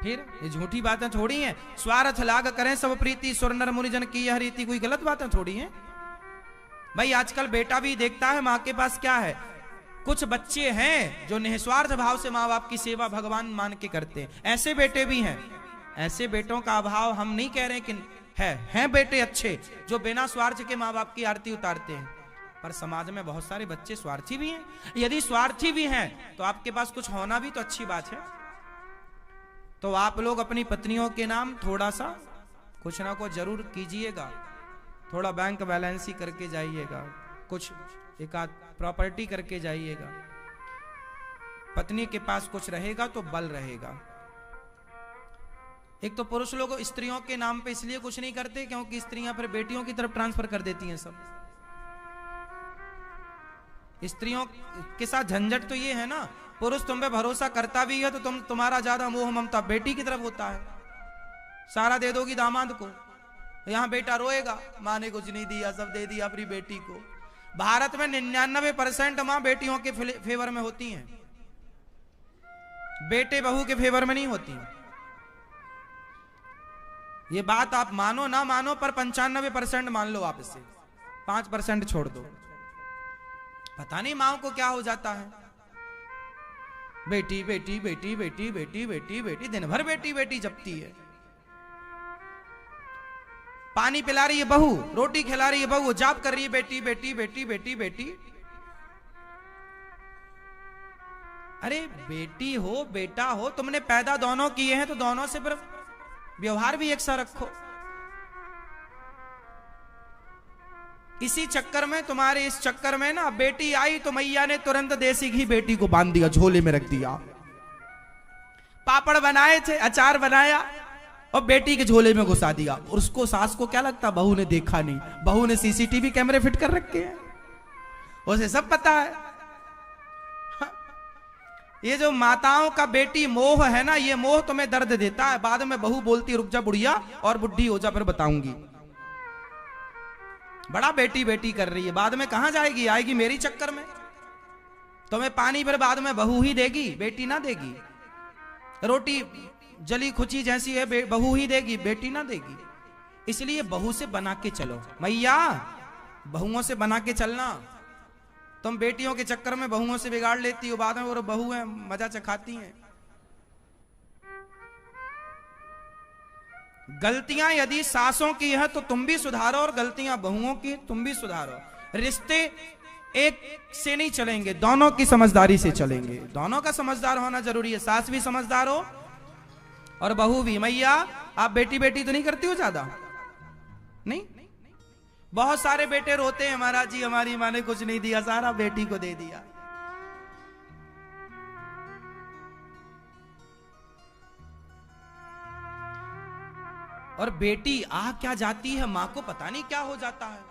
फिर ये झूठी बातें थोड़ी हैं। स्वार्थ लाग करें सब प्रीति, सुर नर मुनिजन की यह रीति, कोई गलत बातें थोड़ी हैं भाई। आजकल बेटा भी देखता है माँ के पास क्या है। कुछ बच्चे हैं जो निस्वार्थ भाव से माँ बाप की सेवा भगवान मान के करते हैं, ऐसे बेटे भी हैं। ऐसे बेटों का अभाव हम नहीं कह रहे कि हैं बेटे अच्छे जो बिना स्वार्थ के माँ बाप की आरती उतारते हैं, पर समाज में बहुत सारे बच्चे स्वार्थी भी हैं। यदि स्वार्थी भी हैं तो आपके पास कुछ होना भी तो अच्छी बात है। तो आप लोग अपनी पत्नियों के नाम थोड़ा सा कुछ ना कुछ जरूर कीजिएगा, थोड़ा बैंक बैलेंस ही करके जाइएगा, कुछ एक आध प्रॉपर्टी करके जाइएगा। पत्नी के पास कुछ रहेगा तो बल रहेगा। एक तो पुरुष लोग स्त्रियों के नाम पे इसलिए कुछ नहीं करते क्योंकि स्त्रियां फिर बेटियों की तरफ ट्रांसफर कर देती हैं सब। स्त्रियों के साथ झंझट तो ये है ना, पुरुष तुम पे भरोसा करता भी है तो तुम्हारा ज्यादा मोह ममता बेटी की तरफ होता है। सारा दे दोगी दामाद को, यहां बेटा रोएगा, माँ ने कुछ नहीं दिया, सब दे दिया अपनी बेटी को। भारत में 99% माँ बेटियों के फेवर में होती हैं, बेटे बहू के फेवर में नहीं होती। ये बात आप मानो ना मानो, पर 95% मान लो आप इसे, 5% छोड़ दो। पता नहीं माओ को क्या हो जाता है, बेटी बेटी बेटी बेटी बेटी बेटी बेटी, दिन भर बेटी बेटी जपती है। पानी पिला रही है बहू, रोटी खिला रही है बहू, जाप कर रही है बेटी बेटी बेटी बेटी बेटी। अरे बेटी हो बेटा हो, तुमने पैदा दोनों किए हैं तो दोनों से फिर व्यवहार भी एक सा रखो। इसी चक्कर में, तुम्हारे इस चक्कर में ना, बेटी आई तो मैया ने तुरंत देसी घी बेटी को बांध दिया, झोले में रख दिया। पापड़ बनाए थे, अचार बनाया और बेटी के झोले में घुसा दिया। और उसको, सास को क्या लगता बहू ने देखा नहीं, बहू ने सीसीटीवी कैमरे फिट कर रखे हैं, उसे सब पता है। ये जो माताओं का बेटी मोह है ना, ये मोह तुम्हें दर्द देता है। बाद में बहू बोलती रुक जा बुढ़िया और बुढ़ी हो जा, फिर बताऊंगी। बड़ा बेटी बेटी कर रही है, बाद में कहां जाएगी, आएगी मेरी चक्कर में। तुम्हें पानी फिर बाद में बहू ही देगी, बेटी ना देगी। रोटी जली खुची जैसी है, बहू ही देगी, बेटी ना देगी। इसलिए बहू से बना के चलो मैया, बहुओं से बना के चलना। तुम बेटियों के चक्कर में बहुओं से बिगाड़ लेती हो, बाद में वो बहू है मजा चखाती हैं। गलतियां यदि सासों की है तो तुम भी सुधारो, और गलतियां बहुओं की तुम भी सुधारो। रिश्ते एक से नहीं चलेंगे, दोनों की समझदारी से चलेंगे। दोनों का समझदार होना जरूरी है, सास भी समझदार हो और बहू भी। मैया आप बेटी बेटी तो नहीं करती हो ज्यादा? नहीं, बहुत सारे बेटे रोते हैं, महाराज जी हमारी माँ ने कुछ नहीं दिया, सारा बेटी को दे दिया। और बेटी आ क्या जाती है, मां को पता नहीं क्या हो जाता है।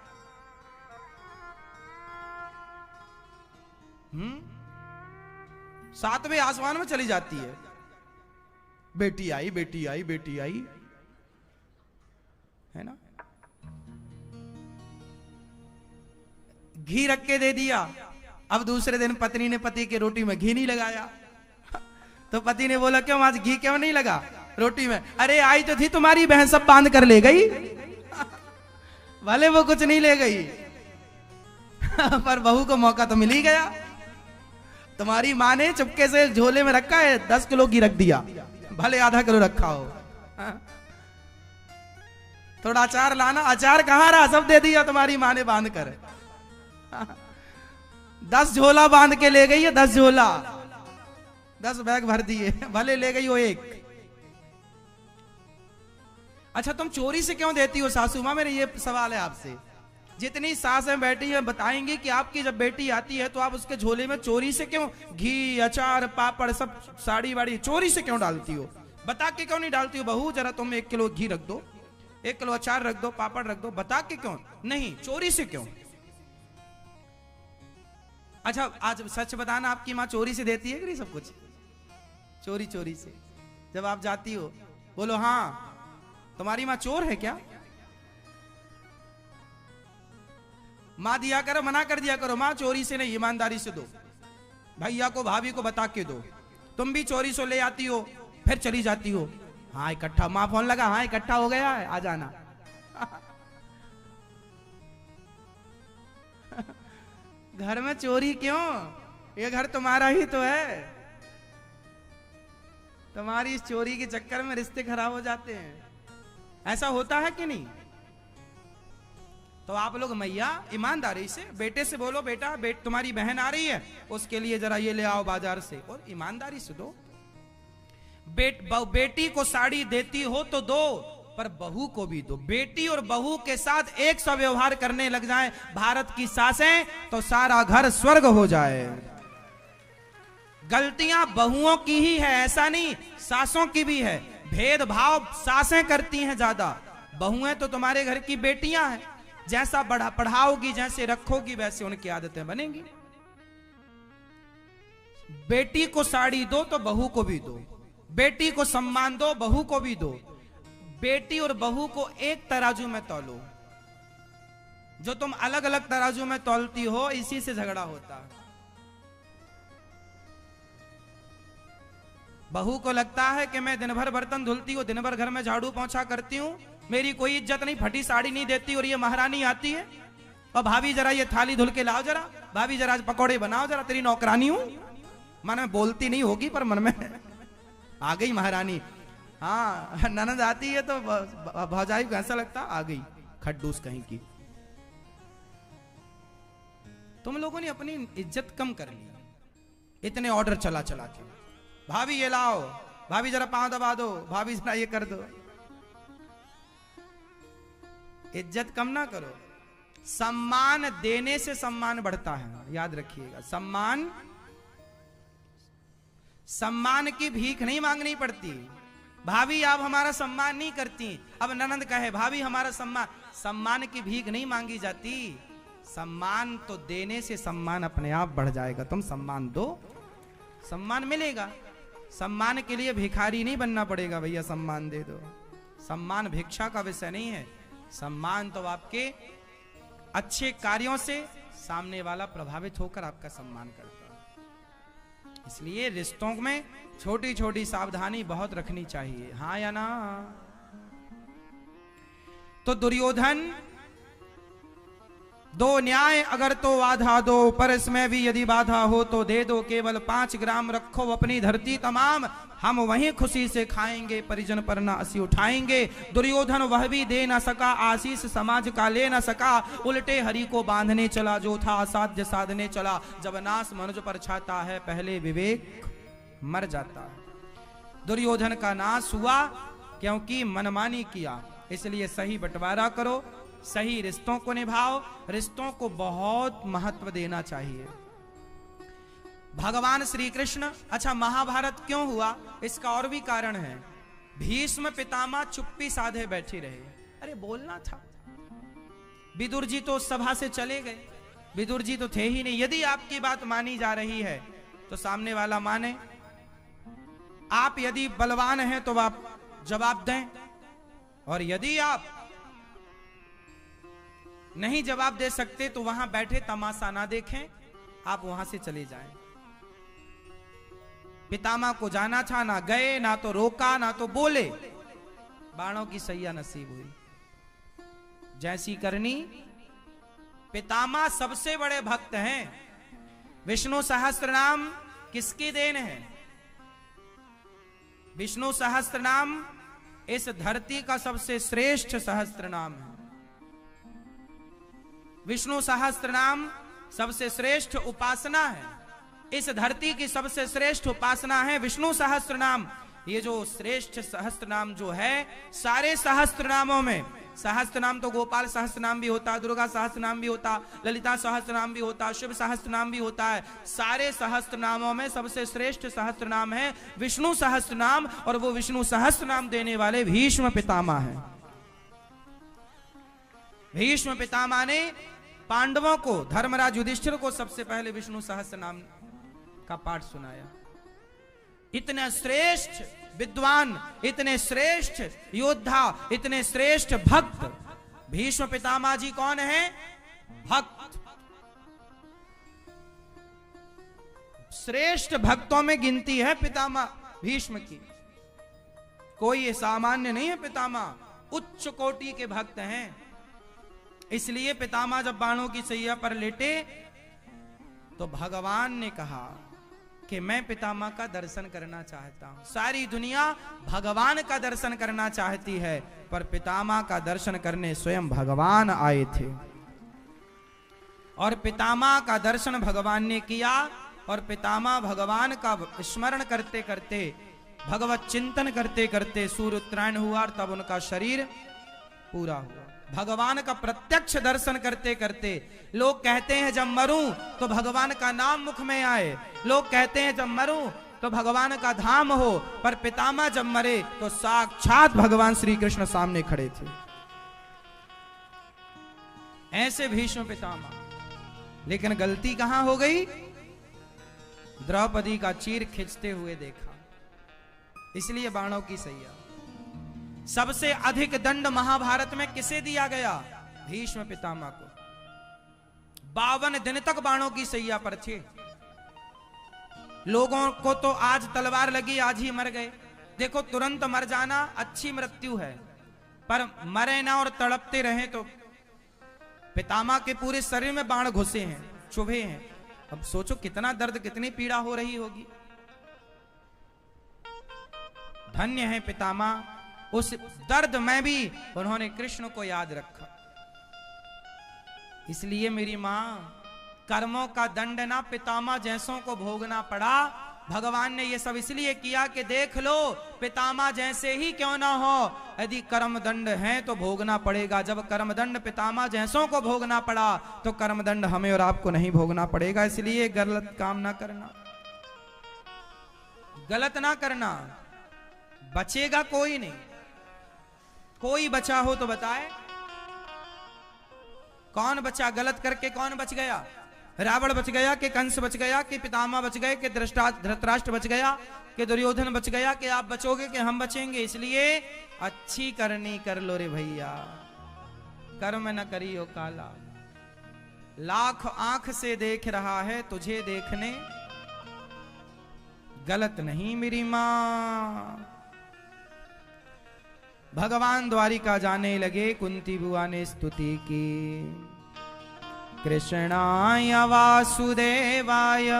सातवें आसमान में चली जाती है, बेटी आई बेटी आई बेटी आई, है ना। घी रख के दे दिया, अब दूसरे दिन पत्नी ने पति के रोटी में घी नहीं लगाया, तो पति ने बोला क्यों आज घी क्यों नहीं लगा रोटी में? अरे आई तो थी तुम्हारी बहन, सब बांध कर ले गई। भले वो कुछ नहीं ले गई पर बहू को मौका तो मिल ही गया। तुम्हारी माँ ने चुपके से झोले में रखा है, 10 किलो घी रख दिया, भले आधा किलो रखा हो। थोड़ा अचार लाना, अचार कहाँ रहा, सब दे दिया तुम्हारी माँ ने बांध कर। 10 झोला बांध के ले गई है, 10 झोला, 10 बैग भर दिए, भले ले गई हो एक। अच्छा तुम चोरी से क्यों देती हो सासू माँ? मेरे ये सवाल है आपसे। जितनी सासें बैठी है बताएंगी कि आपकी जब बेटी आती है तो आप उसके झोले में चोरी से क्यों घी अचार पापड़ सब साड़ी वाड़ी चोरी से क्यों डालती हो? बता के क्यों नहीं डालती हो? बहू जरा तुम 1 किलो घी रख दो, 1 किलो अचार रख दो, पापड़ रख दो, बता के क्यों नहीं, चोरी से क्यों? अच्छा आज सच बताना, आपकी माँ चोरी से देती है कि नहीं सब कुछ? चोरी चोरी से जब आप जाती हो, बोलो हाँ तुम्हारी माँ चोर है क्या? माँ दिया करो, मना कर दिया करो, माँ चोरी से नहीं ईमानदारी से दो, भैया को भाभी को बता के दो। तुम भी चोरी से ले आती हो फिर चली जाती हो, हाँ इकट्ठा, माँ फोन लगा, हाँ इकट्ठा हो गया है आ जाना। घर में चोरी क्यों? ये घर तुम्हारा ही तो है। तुम्हारी इस चोरी के चक्कर में रिश्ते खराब हो जाते हैं। ऐसा होता है कि नहीं? तो आप लोग मैया ईमानदारी से बेटे से बोलो, बेटा तुम्हारी बहन आ रही है, उसके लिए जरा ये ले आओ बाजार से, और ईमानदारी से दो। बेटी को साड़ी देती हो तो दो, पर बहू को भी दो। बेटी और बहू के साथ एक सा व्यवहार करने लग जाएं भारत की सासें तो सारा घर स्वर्ग हो जाए। गलतियां बहुओं की ही है ऐसा नहीं, सासों की भी है। भेदभाव सासें करती हैं ज्यादा, बहुएं तो तुम्हारे घर की बेटियां हैं। जैसा पढ़ाओगी, जैसे रखोगी, वैसे उनकी आदतें बनेंगी। बेटी को साड़ी दो तो बहू को भी दो, बेटी को सम्मान दो, बहू को भी दो। बेटी और बहू को एक तराजू में तौलो। जो तुम अलग अलग तराजू में तौलती हो, इसी से झगड़ा होता है। बहू को लगता है कि मैं दिन भर बर्तन धुलती हूँ, दिन भर घर में झाड़ू पोंछा करती हूँ, मेरी कोई इज्जत नहीं, फटी साड़ी नहीं देती, और ये महारानी आती है और भाभी जरा ये थाली धुल के लाओ, जरा भाभी जरा आज पकौड़े बनाओ, जरा तेरी नौकरानी हूं। मन में बोलती नहीं होगी पर मन में आ गई महारानी। हाँ ननद आती है तो भौजाई को ऐसा लगता आ गई खड्डूस कहीं की। तुम लोगों ने अपनी इज्जत कम कर ली, इतने ऑर्डर चला चला के, भाभी ये लाओ, भाभी जरा पांव दबा दो, भाभी जरा ये कर दो। इज्जत कम ना करो। सम्मान देने से सम्मान बढ़ता है, याद रखिएगा। सम्मान की भीख नहीं मांगनी पड़ती। भाभी आप हमारा सम्मान नहीं करती, अब ननद कहे भाभी हमारा सम्मान की भीख नहीं मांगी जाती। सम्मान तो देने से सम्मान अपने आप बढ़ जाएगा। तुम सम्मान दो, सम्मान मिलेगा। सम्मान के लिए भिखारी नहीं बनना पड़ेगा, भैया सम्मान दे दो। सम्मान भिक्षा का विषय नहीं है। सम्मान तो आपके अच्छे कार्यों से सामने वाला प्रभावित होकर आपका सम्मान करता है। इसलिए रिश्तों में छोटी छोटी सावधानी बहुत रखनी चाहिए, हाँ या ना। तो दुर्योधन, दो न्याय अगर तो बाधा दो, पर इसमें भी यदि बाधा हो तो दे दो, केवल 5 ग्राम रखो अपनी धरती तमाम, हम वहीं खुशी से खाएंगे, परिजन पर ना असी उठाएंगे। दुर्योधन वह भी दे ना सका, आशीष समाज का ले ना सका, उल्टे हरि को बांधने चला, जो था असाध्य साधने चला। जब नाश मनुज पर छाता है, पहले विवेक मर जाता है। दुर्योधन का नाश हुआ क्योंकि मनमानी किया, इसलिए सही बंटवारा करो, सही रिश्तों को निभाओ, रिश्तों को बहुत महत्व देना चाहिए। भगवान श्री कृष्ण, अच्छा महाभारत क्यों हुआ, इसका और भी कारण है। भीष्म पितामह चुप्पी साधे बैठे रहे, अरे बोलना था। विदुर जी तो सभा से चले गए, विदुर जी तो थे ही नहीं। यदि आपकी बात मानी जा रही है तो सामने वाला माने, आप यदि बलवान हैं तो आप जवाब दें, और यदि आप नहीं जवाब दे सकते तो वहां बैठे तमाशा ना देखें, आप वहां से चले जाएं। पितामह को जाना था, ना गए, ना तो रोका, ना तो बोले। बाणों की सैया नसीब हुई, जैसी करनी। पितामह सबसे बड़े भक्त हैं। विष्णु सहस्त्रनाम किसकी देन है? विष्णु सहस्त्रनाम इस धरती का सबसे श्रेष्ठ सहस्त्रनाम है। विष्णु सहस्त्रनाम सबसे श्रेष्ठ उपासना है, इस धरती की सबसे श्रेष्ठ उपासना है विष्णु सहस्त्रनाम। ये जो श्रेष्ठ सहस्त्रनाम जो है, सारे सहस्त्रनामों में, सहस्त्रनाम तो गोपाल सहस्त्रनाम भी होता, दुर्गा सहस्त्रनाम भी होता, ललिता सहस्त्रनाम भी होता, शिव सहस्त्रनाम भी होता है। सारे सहस्त्रनामों में सबसे श्रेष्ठ सहस्त्रनाम है विष्णु सहस्त्रनाम, और वो विष्णु सहस्त्रनाम देने वाले भीष्म पितामह हैं। भीष्म पितामह ने पांडवों को, धर्मराज युधिष्ठिर को सबसे पहले विष्णु सहस्त्रनाम का पाठ सुनाया। इतने श्रेष्ठ विद्वान, इतने श्रेष्ठ योद्धा, इतने श्रेष्ठ भक्त भीष्म पितामह जी कौन है? भक्त। श्रेष्ठ भक्तों में गिनती है पितामह भीष्म की। कोई ये सामान्य नहीं है पितामह, उच्च कोटि के भक्त हैं। इसलिए पितामह जब बाणों की सैया पर लेटे तो भगवान ने कहा कि मैं पितामह का दर्शन करना चाहता हूं। सारी दुनिया भगवान का दर्शन करना चाहती है, पर पितामह का दर्शन करने स्वयं भगवान आए थे। और पितामह का दर्शन भगवान ने किया, और पितामह भगवान का स्मरण करते करते, भगवत चिंतन करते करते सूर्य उत्तरायण हुआ, और तब उनका शरीर पूरा हुआ। भगवान का प्रत्यक्ष दर्शन करते करते, लोग कहते हैं जब मरूं तो भगवान का नाम मुख में आए, लोग कहते हैं जब मरूं तो भगवान का धाम हो, पर पितामह जब मरे तो साक्षात भगवान श्री कृष्ण सामने खड़े थे। ऐसे भीष्म पितामह। लेकिन गलती कहां हो गई? द्रौपदी का चीर खींचते हुए देखा, इसलिए बाणों की सैया। सबसे अधिक दंड महाभारत में किसे दिया गया? भीष्म पितामह को। 52 दिन तक बाणों की सैया पर थे। लोगों को तो आज तलवार लगी आज ही मर गए। देखो, तुरंत मर जाना अच्छी मृत्यु है, पर मरे ना और तड़पते रहे तो। पितामह के पूरे शरीर में बाण घुसे हैं, चुभे हैं। अब सोचो कितना दर्द, कितनी पीड़ा हो रही होगी। धन्य है पितामह, उस दर्द में भी उन्होंने कृष्ण को याद रखा। इसलिए मेरी मां, कर्मों का दंड ना पितामह जैसों को भोगना पड़ा। भगवान ने ये सब इसलिए किया कि देख लो, पितामह जैसे ही क्यों ना हो, यदि कर्म दंड है तो भोगना पड़ेगा। जब कर्म दंड पितामह जैसों को भोगना पड़ा तो कर्म दंड हमें और आपको नहीं भोगना पड़ेगा। इसलिए गलत काम ना करना, गलत ना करना। बचेगा कोई नहीं। कोई बचा हो तो बताए, कौन बचा? गलत करके कौन बच गया? रावण बच गया कि कंस बच गया कि पितामह बच गए कि धृतराष्ट्र बच गया कि दुर्योधन बच गया कि आप बचोगे कि हम बचेंगे? इसलिए अच्छी करनी कर लो रे भैया, कर्म न करियो काला। लाख आंख से देख रहा है तुझे देखने गलत नहीं मेरी माँ। भगवान द्वारिका जाने लगे, कुंती बुआ ने स्तुति की। कृष्णाय वासुदेवाय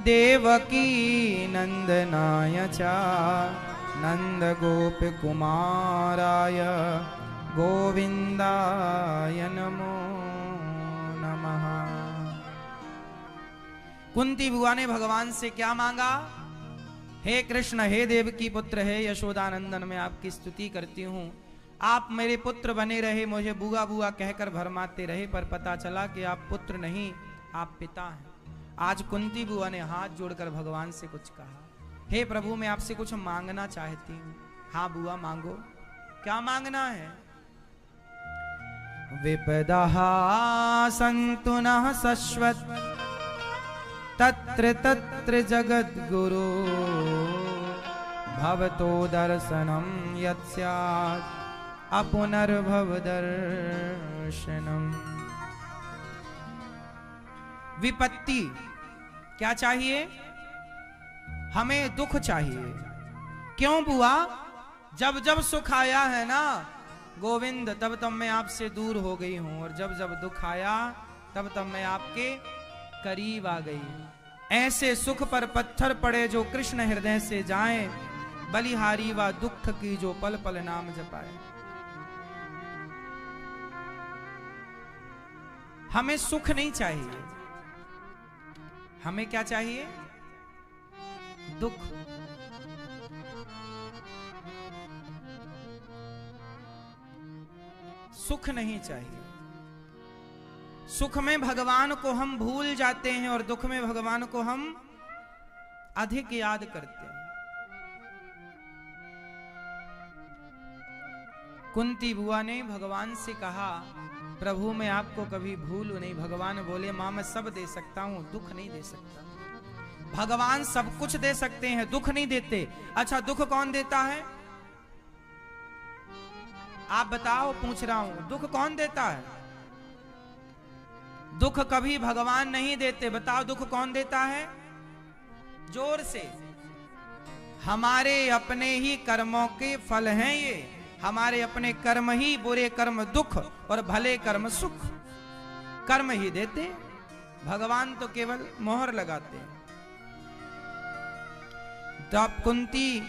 देवकी नंदनाय च नंद गोप कुमाराय गोविंदाय नमो नमः। कुंती बुआ ने भगवान से क्या मांगा? हे कृष्ण, हे देवकी पुत्र, हे यशोदानंदन, मैं आपकी स्तुति करती हूँ। आप मेरे पुत्र बने रहे, मुझे बुआ बुआ कहकर भरमाते रहे, पर पता चला कि आप पुत्र नहीं, आप पिता हैं। आज कुंती बुआ ने हाथ जोड़कर भगवान से कुछ कहा, हे प्रभु, मैं आपसे कुछ मांगना चाहती हूँ। हाँ बुआ, मांगो। क्या मांगना है? विपदः सन्तु नः शश्वत् तत्र तत्र जगद्गुरु भवतो दर्शनं यत् स्यात् अपुनर्भव दर्शनम। विपत्ति क्या चाहिए? हमें दुख चाहिए। क्यों बुआ? जब जब सुख आया है ना गोविंद, तब तब मैं आपसे दूर हो गई हूं, और जब जब दुख आया तब तब मैं आपके करीब आ गई। ऐसे सुख पर पत्थर पड़े जो कृष्ण हृदय से जाएं, बलिहारी व दुख की जो पल पल नाम जपाए। हमें सुख नहीं चाहिए, हमें क्या चाहिए? दुख। सुख नहीं चाहिए। सुख में भगवान को हम भूल जाते हैं और दुख में भगवान को हम अधिक याद करते हैं। कुंती बुआ ने भगवान से कहा, प्रभु मैं आपको कभी भूलूं नहीं। भगवान बोले, मां मैं सब दे सकता हूं, दुख नहीं दे सकता। भगवान सब कुछ दे सकते हैं, दुख नहीं देते। अच्छा, दुख कौन देता है? आप बताओ, पूछ रहा हूं, दुख कौन देता है? दुख कभी भगवान नहीं देते। बताओ, दुख कौन देता है? जोर से। हमारे अपने ही कर्मों के फल हैं ये। हमारे अपने कर्म ही, बुरे कर्म दुख और भले कर्म सुख। कर्म ही देते, भगवान तो केवल मोहर लगाते हैं। तो आप कुंती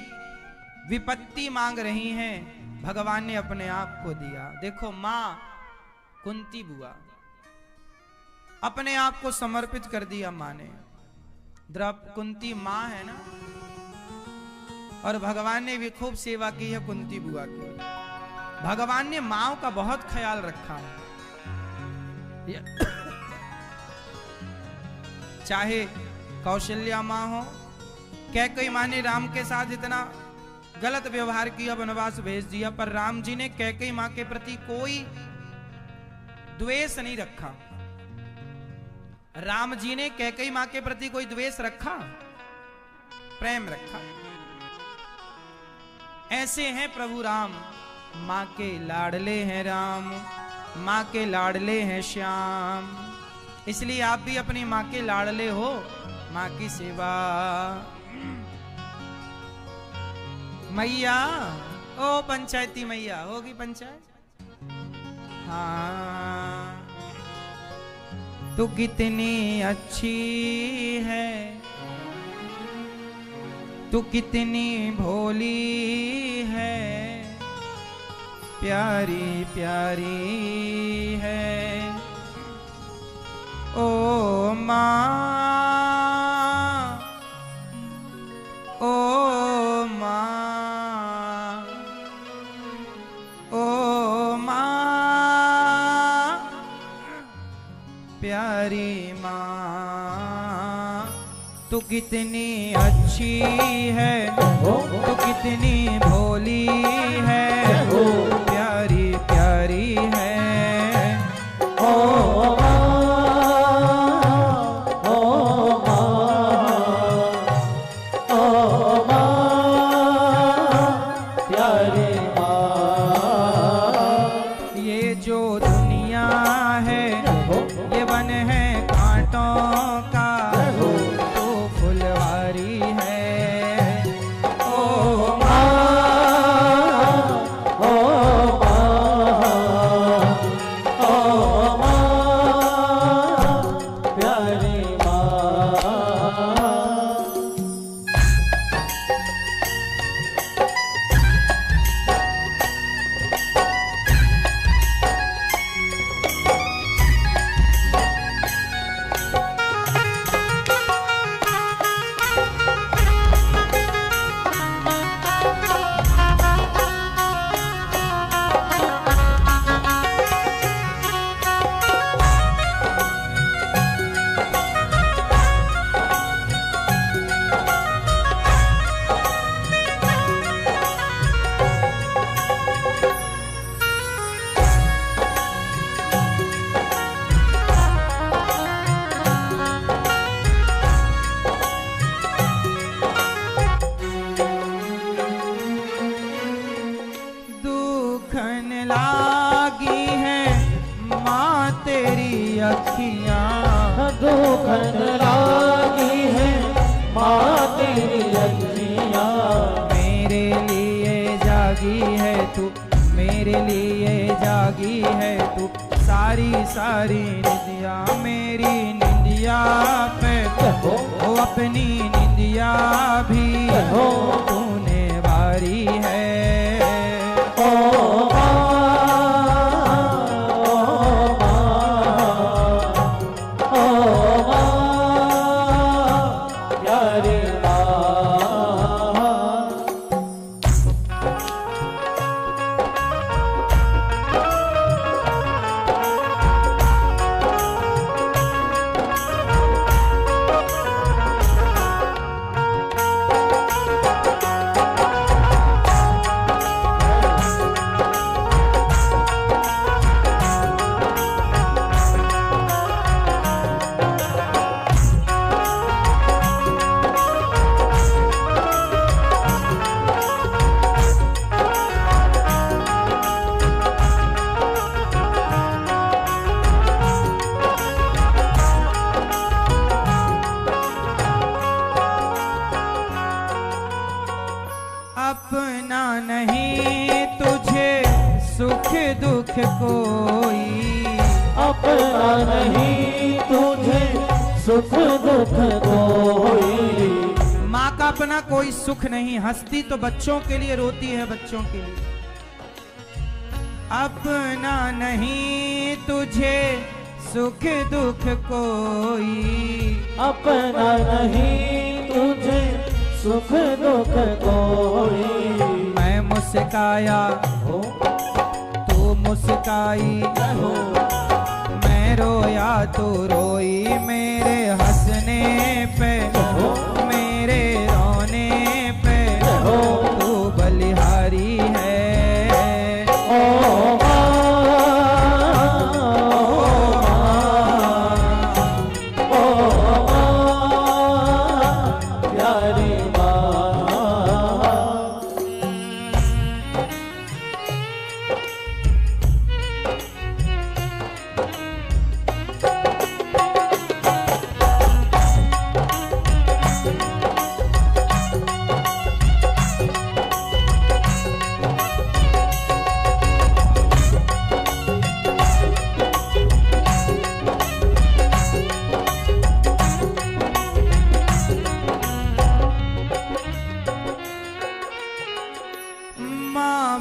विपत्ति मांग रही हैं, भगवान ने अपने आप को दिया। देखो मां कुंती बुआ अपने आप को समर्पित कर दिया मां ने। कुंती मां है ना, और भगवान ने भी खूब सेवा की है कुंती बुआ की। भगवान ने मां का बहुत ख्याल रखा है। चाहे कौशल्या मां हो, कैकेयी मां ने राम के साथ इतना गलत व्यवहार किया, वनवास भेज दिया, पर राम जी ने कैकेयी मां के प्रति कोई द्वेष नहीं रखा। राम जी ने कैकेयी मां के प्रति कोई द्वेष रखा? प्रेम रखा। ऐसे हैं प्रभु राम, मां के लाडले हैं राम, मां के लाडले हैं श्याम। इसलिए आप भी अपनी मां के लाडले हो, मां की सेवा। मैया, ओ पंचायती मैया, होगी पंचायत? हाँ, तू कितनी अच्छी है, तू कितनी भोली है, प्यारी प्यारी है ओ माँ, ओ माँ, ओ माँ, प्यारी माँ, तू कितनी अच्छी है, तू कितनी भोली है, प्यारी प्यारी है ओ माँ, ओ माँ, प्यारी माँ। ये जो दुनिया है ये वन है कांटों का, तो फूल अखियां, दुखन लागी है माँ तेरी अखियां। मेरे लिए जागी है तू, मेरे लिए जागी है तू, सारी सारी निंदिया मेरी निंदिया पे हो, अपनी निंदिया भी तूने वारी है। ओ अपना नहीं तुझे सुख दुख कोई, अपना नहीं तुझे सुख दुख कोई। माँ का अपना कोई सुख नहीं, हंसती तो बच्चों के लिए, रोती है बच्चों के लिए। अपना नहीं तुझे सुख दुख कोई, अपना नहीं तुझे सुख दुख कोई। मैं मुस्काया हो तू मुस्काई हो, मैं रोया तू रोई, मेरे हंसने पे मेरे रोने पे तू बलिहारी है। ओ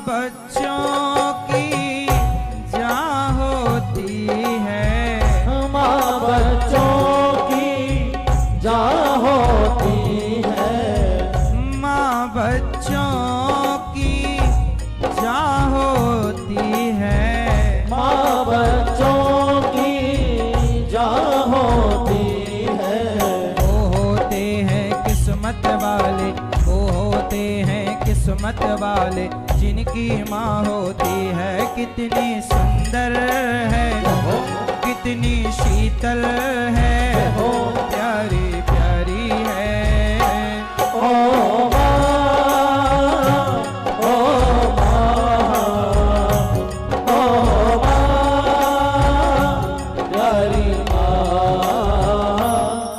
बच्चों की जान होती है, माँ बच्चों की जान होती है। माँ बच्चों की जान होती है, माँ बच्चों की जान होती है। वो होते हैं किस्मत वाले, वो होते हैं किस्मत वाले, जिनकी माँ होती है कितनी सुंदर है, कितनी शीतल है, प्यारी प्यारी है। ओ प्यारी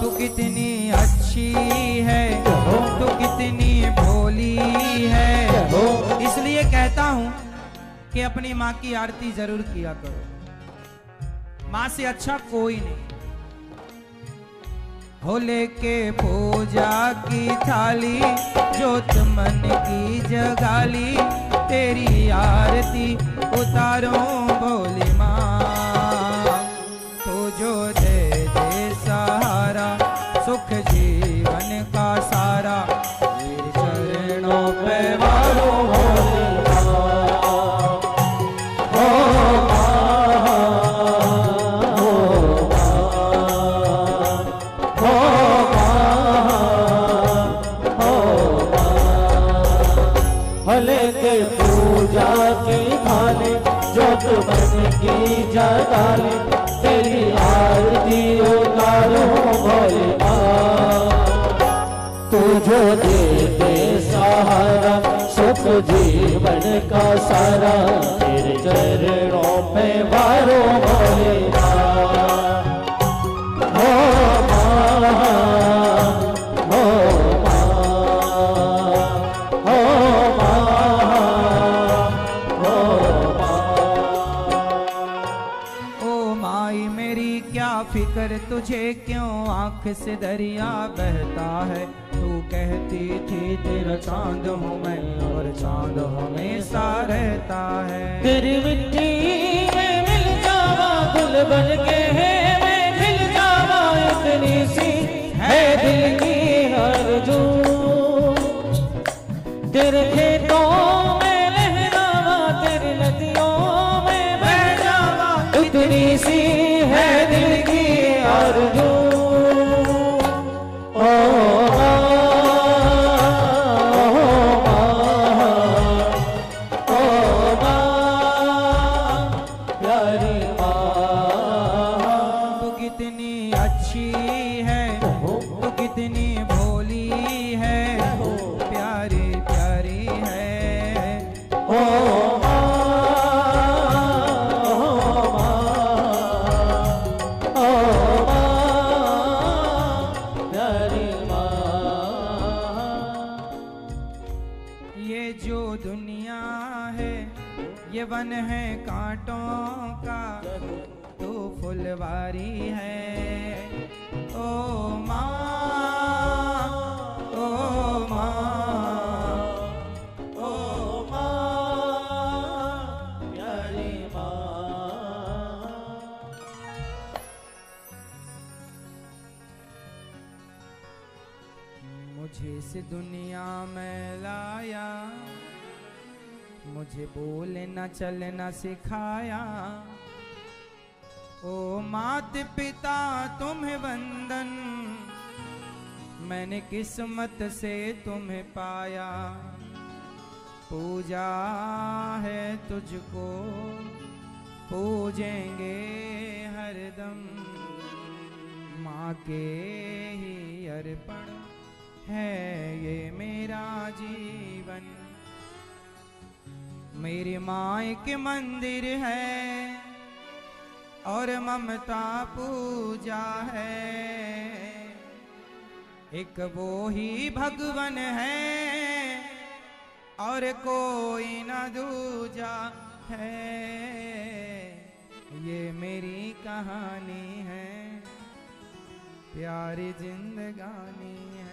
तू कितनी अच्छी है, तू कितनी भोली है। इसलिए कहता हूं कि अपनी माँ की आरती जरूर किया करो, माँ से अच्छा कोई नहीं। हो लेके पूजा की थाली, जोत मन की जगाली, तेरी आरती उतारो भोली माँ। तो जो दे दे सहारा, सुख जीवन का सारा, तेरे चरणों पे वारो भोली पूजा की थाली, जोत बन की जगाली, तेरी आरती उतारो भोले माँ। तू जो दे दे सहारा, सुख जीवन का सारा, तेरे चरणों पे वारो भोले माँ। माई मेरी क्या फिक्र तुझे, क्यों आंख से दरिया बहता है। तू कहती थी तेरा चांद हूँ मैं, और चांद हमेशा रहता है। तेरी मिट्टी में मिल जावा, गुल बन के मैं खिल जावा, इतनी सी है दिल की आरज़ू। तेरे खेतों में लहरावा, तेरी नदियों में बह जावा, इतनी सी है दिल की आरज़ू। वन है कांटों का, तू फुलवारी है। ओ माँ, ओ माँ, ओ माँ, प्यारी माँ। मुझे इस दुनिया में लाया, मुझे बोलना चलना सिखाया। ओ मात पिता तुम्हें वंदन, मैंने किस्मत से तुम्हें पाया। पूजा है तुझको, पूजेंगे हरदम, माँ के ही अर्पण है ये मेरा जीवन। मेरी माँ एक मंदिर है और ममता पूजा है, एक वो ही भगवन है और कोई न दूजा है। ये मेरी कहानी है, प्यारी जिंदगानी है।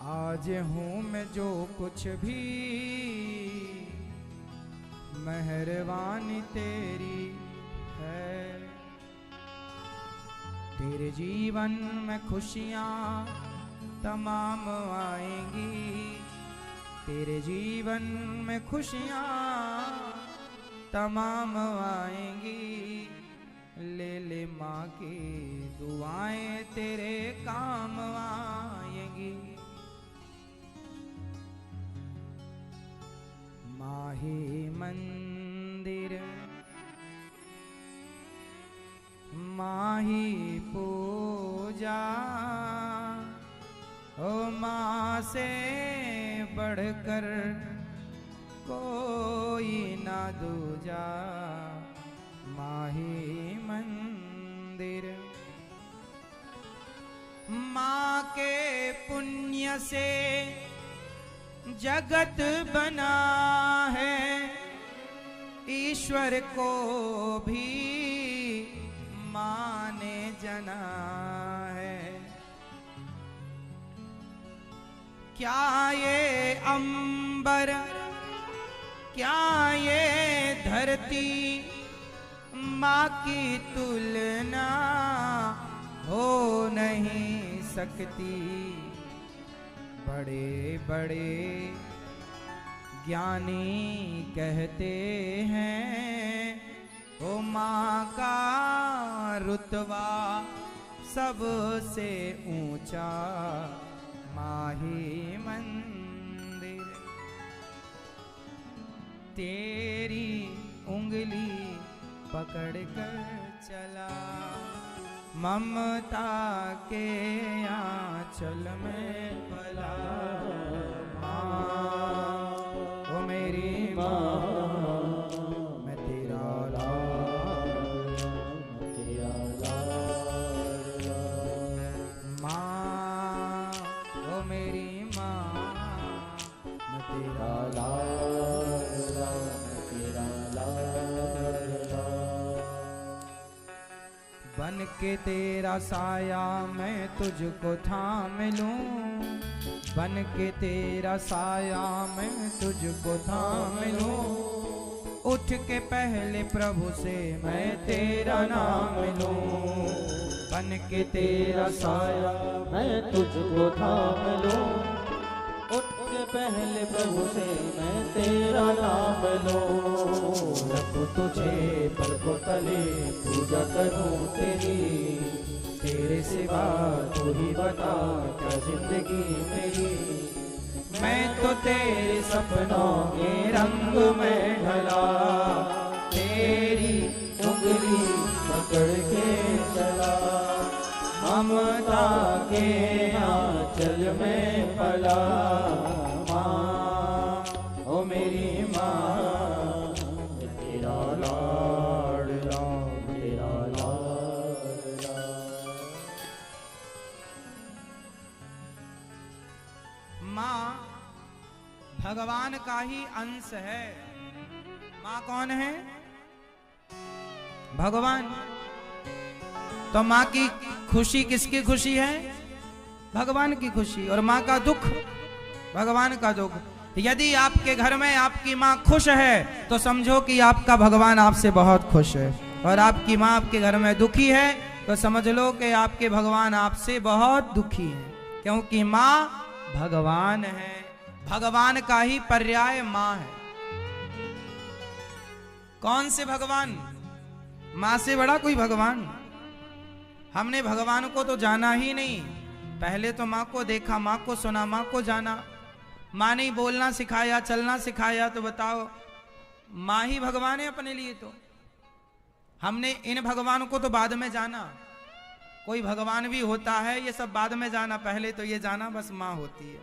आज हूँ मैं जो कुछ भी, मेहरबानी तेरी है। तेरे जीवन में खुशियाँ तमाम आएंगी, तेरे जीवन में खुशियाँ तमाम आएंगी। ले ले माँ की दुआएं तेरे काम आएंगी। माही मंदिर माही पूजा, ओ माँ से बढ़कर कोई ना दूजा। माही मंदिर माँ के पुण्य से जगत बना है, ईश्वर को भी माँ ने जना है। क्या ये अंबर, क्या ये धरती माँ की तुलना हो नहीं सकती। बड़े बड़े ज्ञानी कहते हैं, ओ माँ का रुतबा सबसे ऊंचा माही मंदिर। तेरी उंगली पकड़ कर चला, ममता के आंचल में पला। माँ ओ मेरी माँ, मैं तेरा लाल, तेरा लाल। माँ ओ मेरी माँ, मैं तेरा लाल, तेरा लाल। बन के तेरा साया मैं तुझको थाम लूं, बन के तेरा साया मैं तुझको थाम लूं, उठ के पहले प्रभु से मैं तेरा नाम लूं, बन के तेरा साया मैं तुझको थाम लूं, उठ के पहले प्रभु से मैं तेरा नाम लूं, रखूं तुझे पलकों तले पूजा करूं तेरी, तेरे सिवा तू ही बता क्या जिंदगी मेरी, मैं तो तेरे सपनों के रंग में ढला, तेरी उंगली पकड़ के चला, ममता के आंचल में पला, माँ ओ मेरी माँ, तेरा लाडला, तेरा लाडला। माँ भगवान का ही अंश है। माँ कौन है? भगवान। तो माँ की खुशी किसकी खुशी है? भगवान की खुशी। और माँ का दुख भगवान का दुख। यदि आपके घर में आपकी माँ खुश है तो समझो कि आपका भगवान आपसे बहुत खुश है, और आपकी माँ आपके घर में दुखी है तो समझ लो कि आपके भगवान आपसे बहुत दुखी है, क्योंकि माँ भगवान है। भगवान का ही पर्याय माँ है। कौन से भगवान? माँ से बड़ा कोई भगवान? हमने भगवान को तो जाना ही नहीं। पहले तो माँ को देखा, माँ को सुना, माँ को जाना। माँ ने बोलना सिखाया, चलना सिखाया, तो बताओ माँ ही भगवान है अपने लिए। तो हमने इन भगवान को तो बाद में जाना। कोई भगवान भी होता है ये सब बाद में जाना, पहले तो ये जाना बस माँ होती है।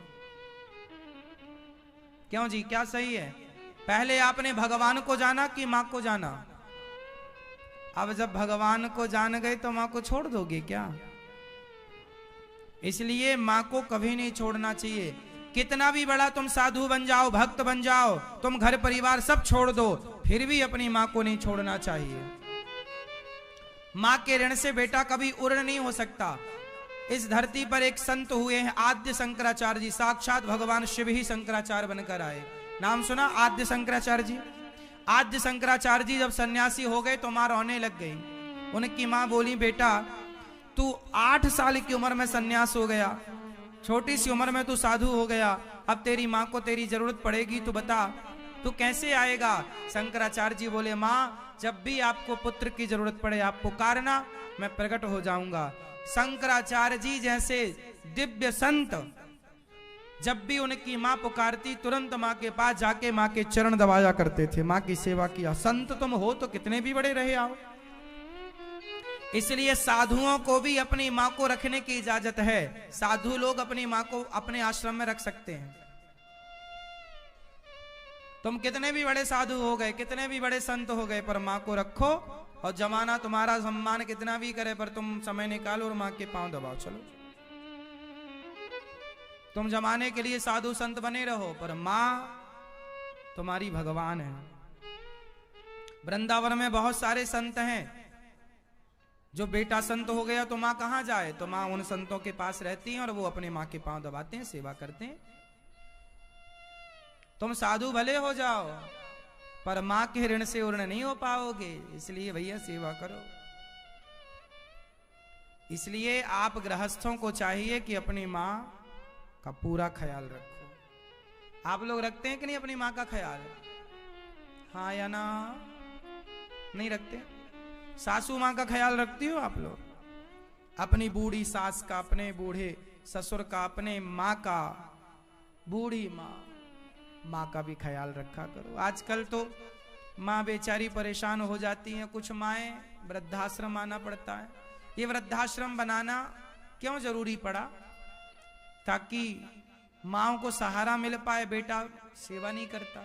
क्यों जी, क्या सही है? पहले आपने भगवान को जाना कि माँ को जाना? अब जब भगवान को जान गए तो माँ को छोड़ दोगे क्या? इसलिए माँ को कभी नहीं छोड़ना चाहिए। कितना भी बड़ा तुम साधु बन जाओ, भक्त बन जाओ, तुम घर परिवार सब छोड़ दो, फिर भी अपनी माँ को नहीं छोड़ना चाहिए। माँ के ऋण से बेटा कभी उर्ण नहीं हो सकता। इस धरती पर एक संत हुए हैं आद्य शंकराचार्य जी, साक्षात भगवान शिव ही शंकराचार्य बनकर आए। नाम सुना आद्य शंकराचार्य जी? आद्य शंकराचार्य जी जब सन्यासी हो गए तो माँ रोने लग गई। उनकी माँ बोली, बेटा तू 8 साल की उम्र में सन्यास हो गया, छोटी सी उम्र में तू साधु हो गया, अब तेरी माँ को तेरी जरूरत पड़ेगी, तू बता तू कैसे आएगा? शंकराचार्य जी बोले, माँ जब भी आपको पुत्र की जरूरत पड़े आप पुकारना, मैं प्रकट हो जाऊंगा। शंकराचार्य जी जैसे दिव्य संत जब भी उनकी माँ पुकारती तुरंत माँ के पास जाके माँ के चरण दबाया करते थे, माँ की सेवा किया। संत तुम हो तो कितने भी बड़े रहे आओ। इसलिए साधुओं को भी अपनी माँ को रखने की इजाजत है। साधु लोग अपनी माँ को अपने आश्रम में रख सकते हैं। तुम कितने भी बड़े साधु हो गए, कितने भी बड़े संत हो गए, पर माँ को रखो, और जमाना तुम्हारा सम्मान कितना भी करे पर तुम समय निकालो और माँ के पांव दबाओ। चलो तुम जमाने के लिए साधु संत बने रहो, पर माँ तुम्हारी भगवान है। वृंदावन में बहुत सारे संत हैं। जो बेटा संत हो गया तो माँ कहाँ जाए? तो माँ उन संतों के पास रहती हैं और वो अपने माँ के पांव दबाते हैं, सेवा करते हैं। तुम साधु भले हो जाओ पर माँ के ऋण से उर्ण नहीं हो पाओगे। इसलिए भैया सेवा करो। इसलिए आप गृहस्थों को चाहिए कि अपनी माँ का पूरा ख्याल रखो। आप लोग रखते हैं कि नहीं अपनी माँ का ख्याल? हाँ या ना? नहीं रखते? सासू माँ का ख्याल रखती हो आप लोग? अपनी बूढ़ी सास का, अपने बूढ़े ससुर का, अपने माँ का, बूढ़ी माँ का भी ख्याल रखा करो। आजकल तो माँ बेचारी परेशान हो जाती हैं। कुछ माएँ वृद्धाश्रम आना पड़ता है। ये वृद्धाश्रम बनाना क्यों जरूरी पड़ा? ताकि माँओं को सहारा मिल पाए। बेटा सेवा नहीं करता।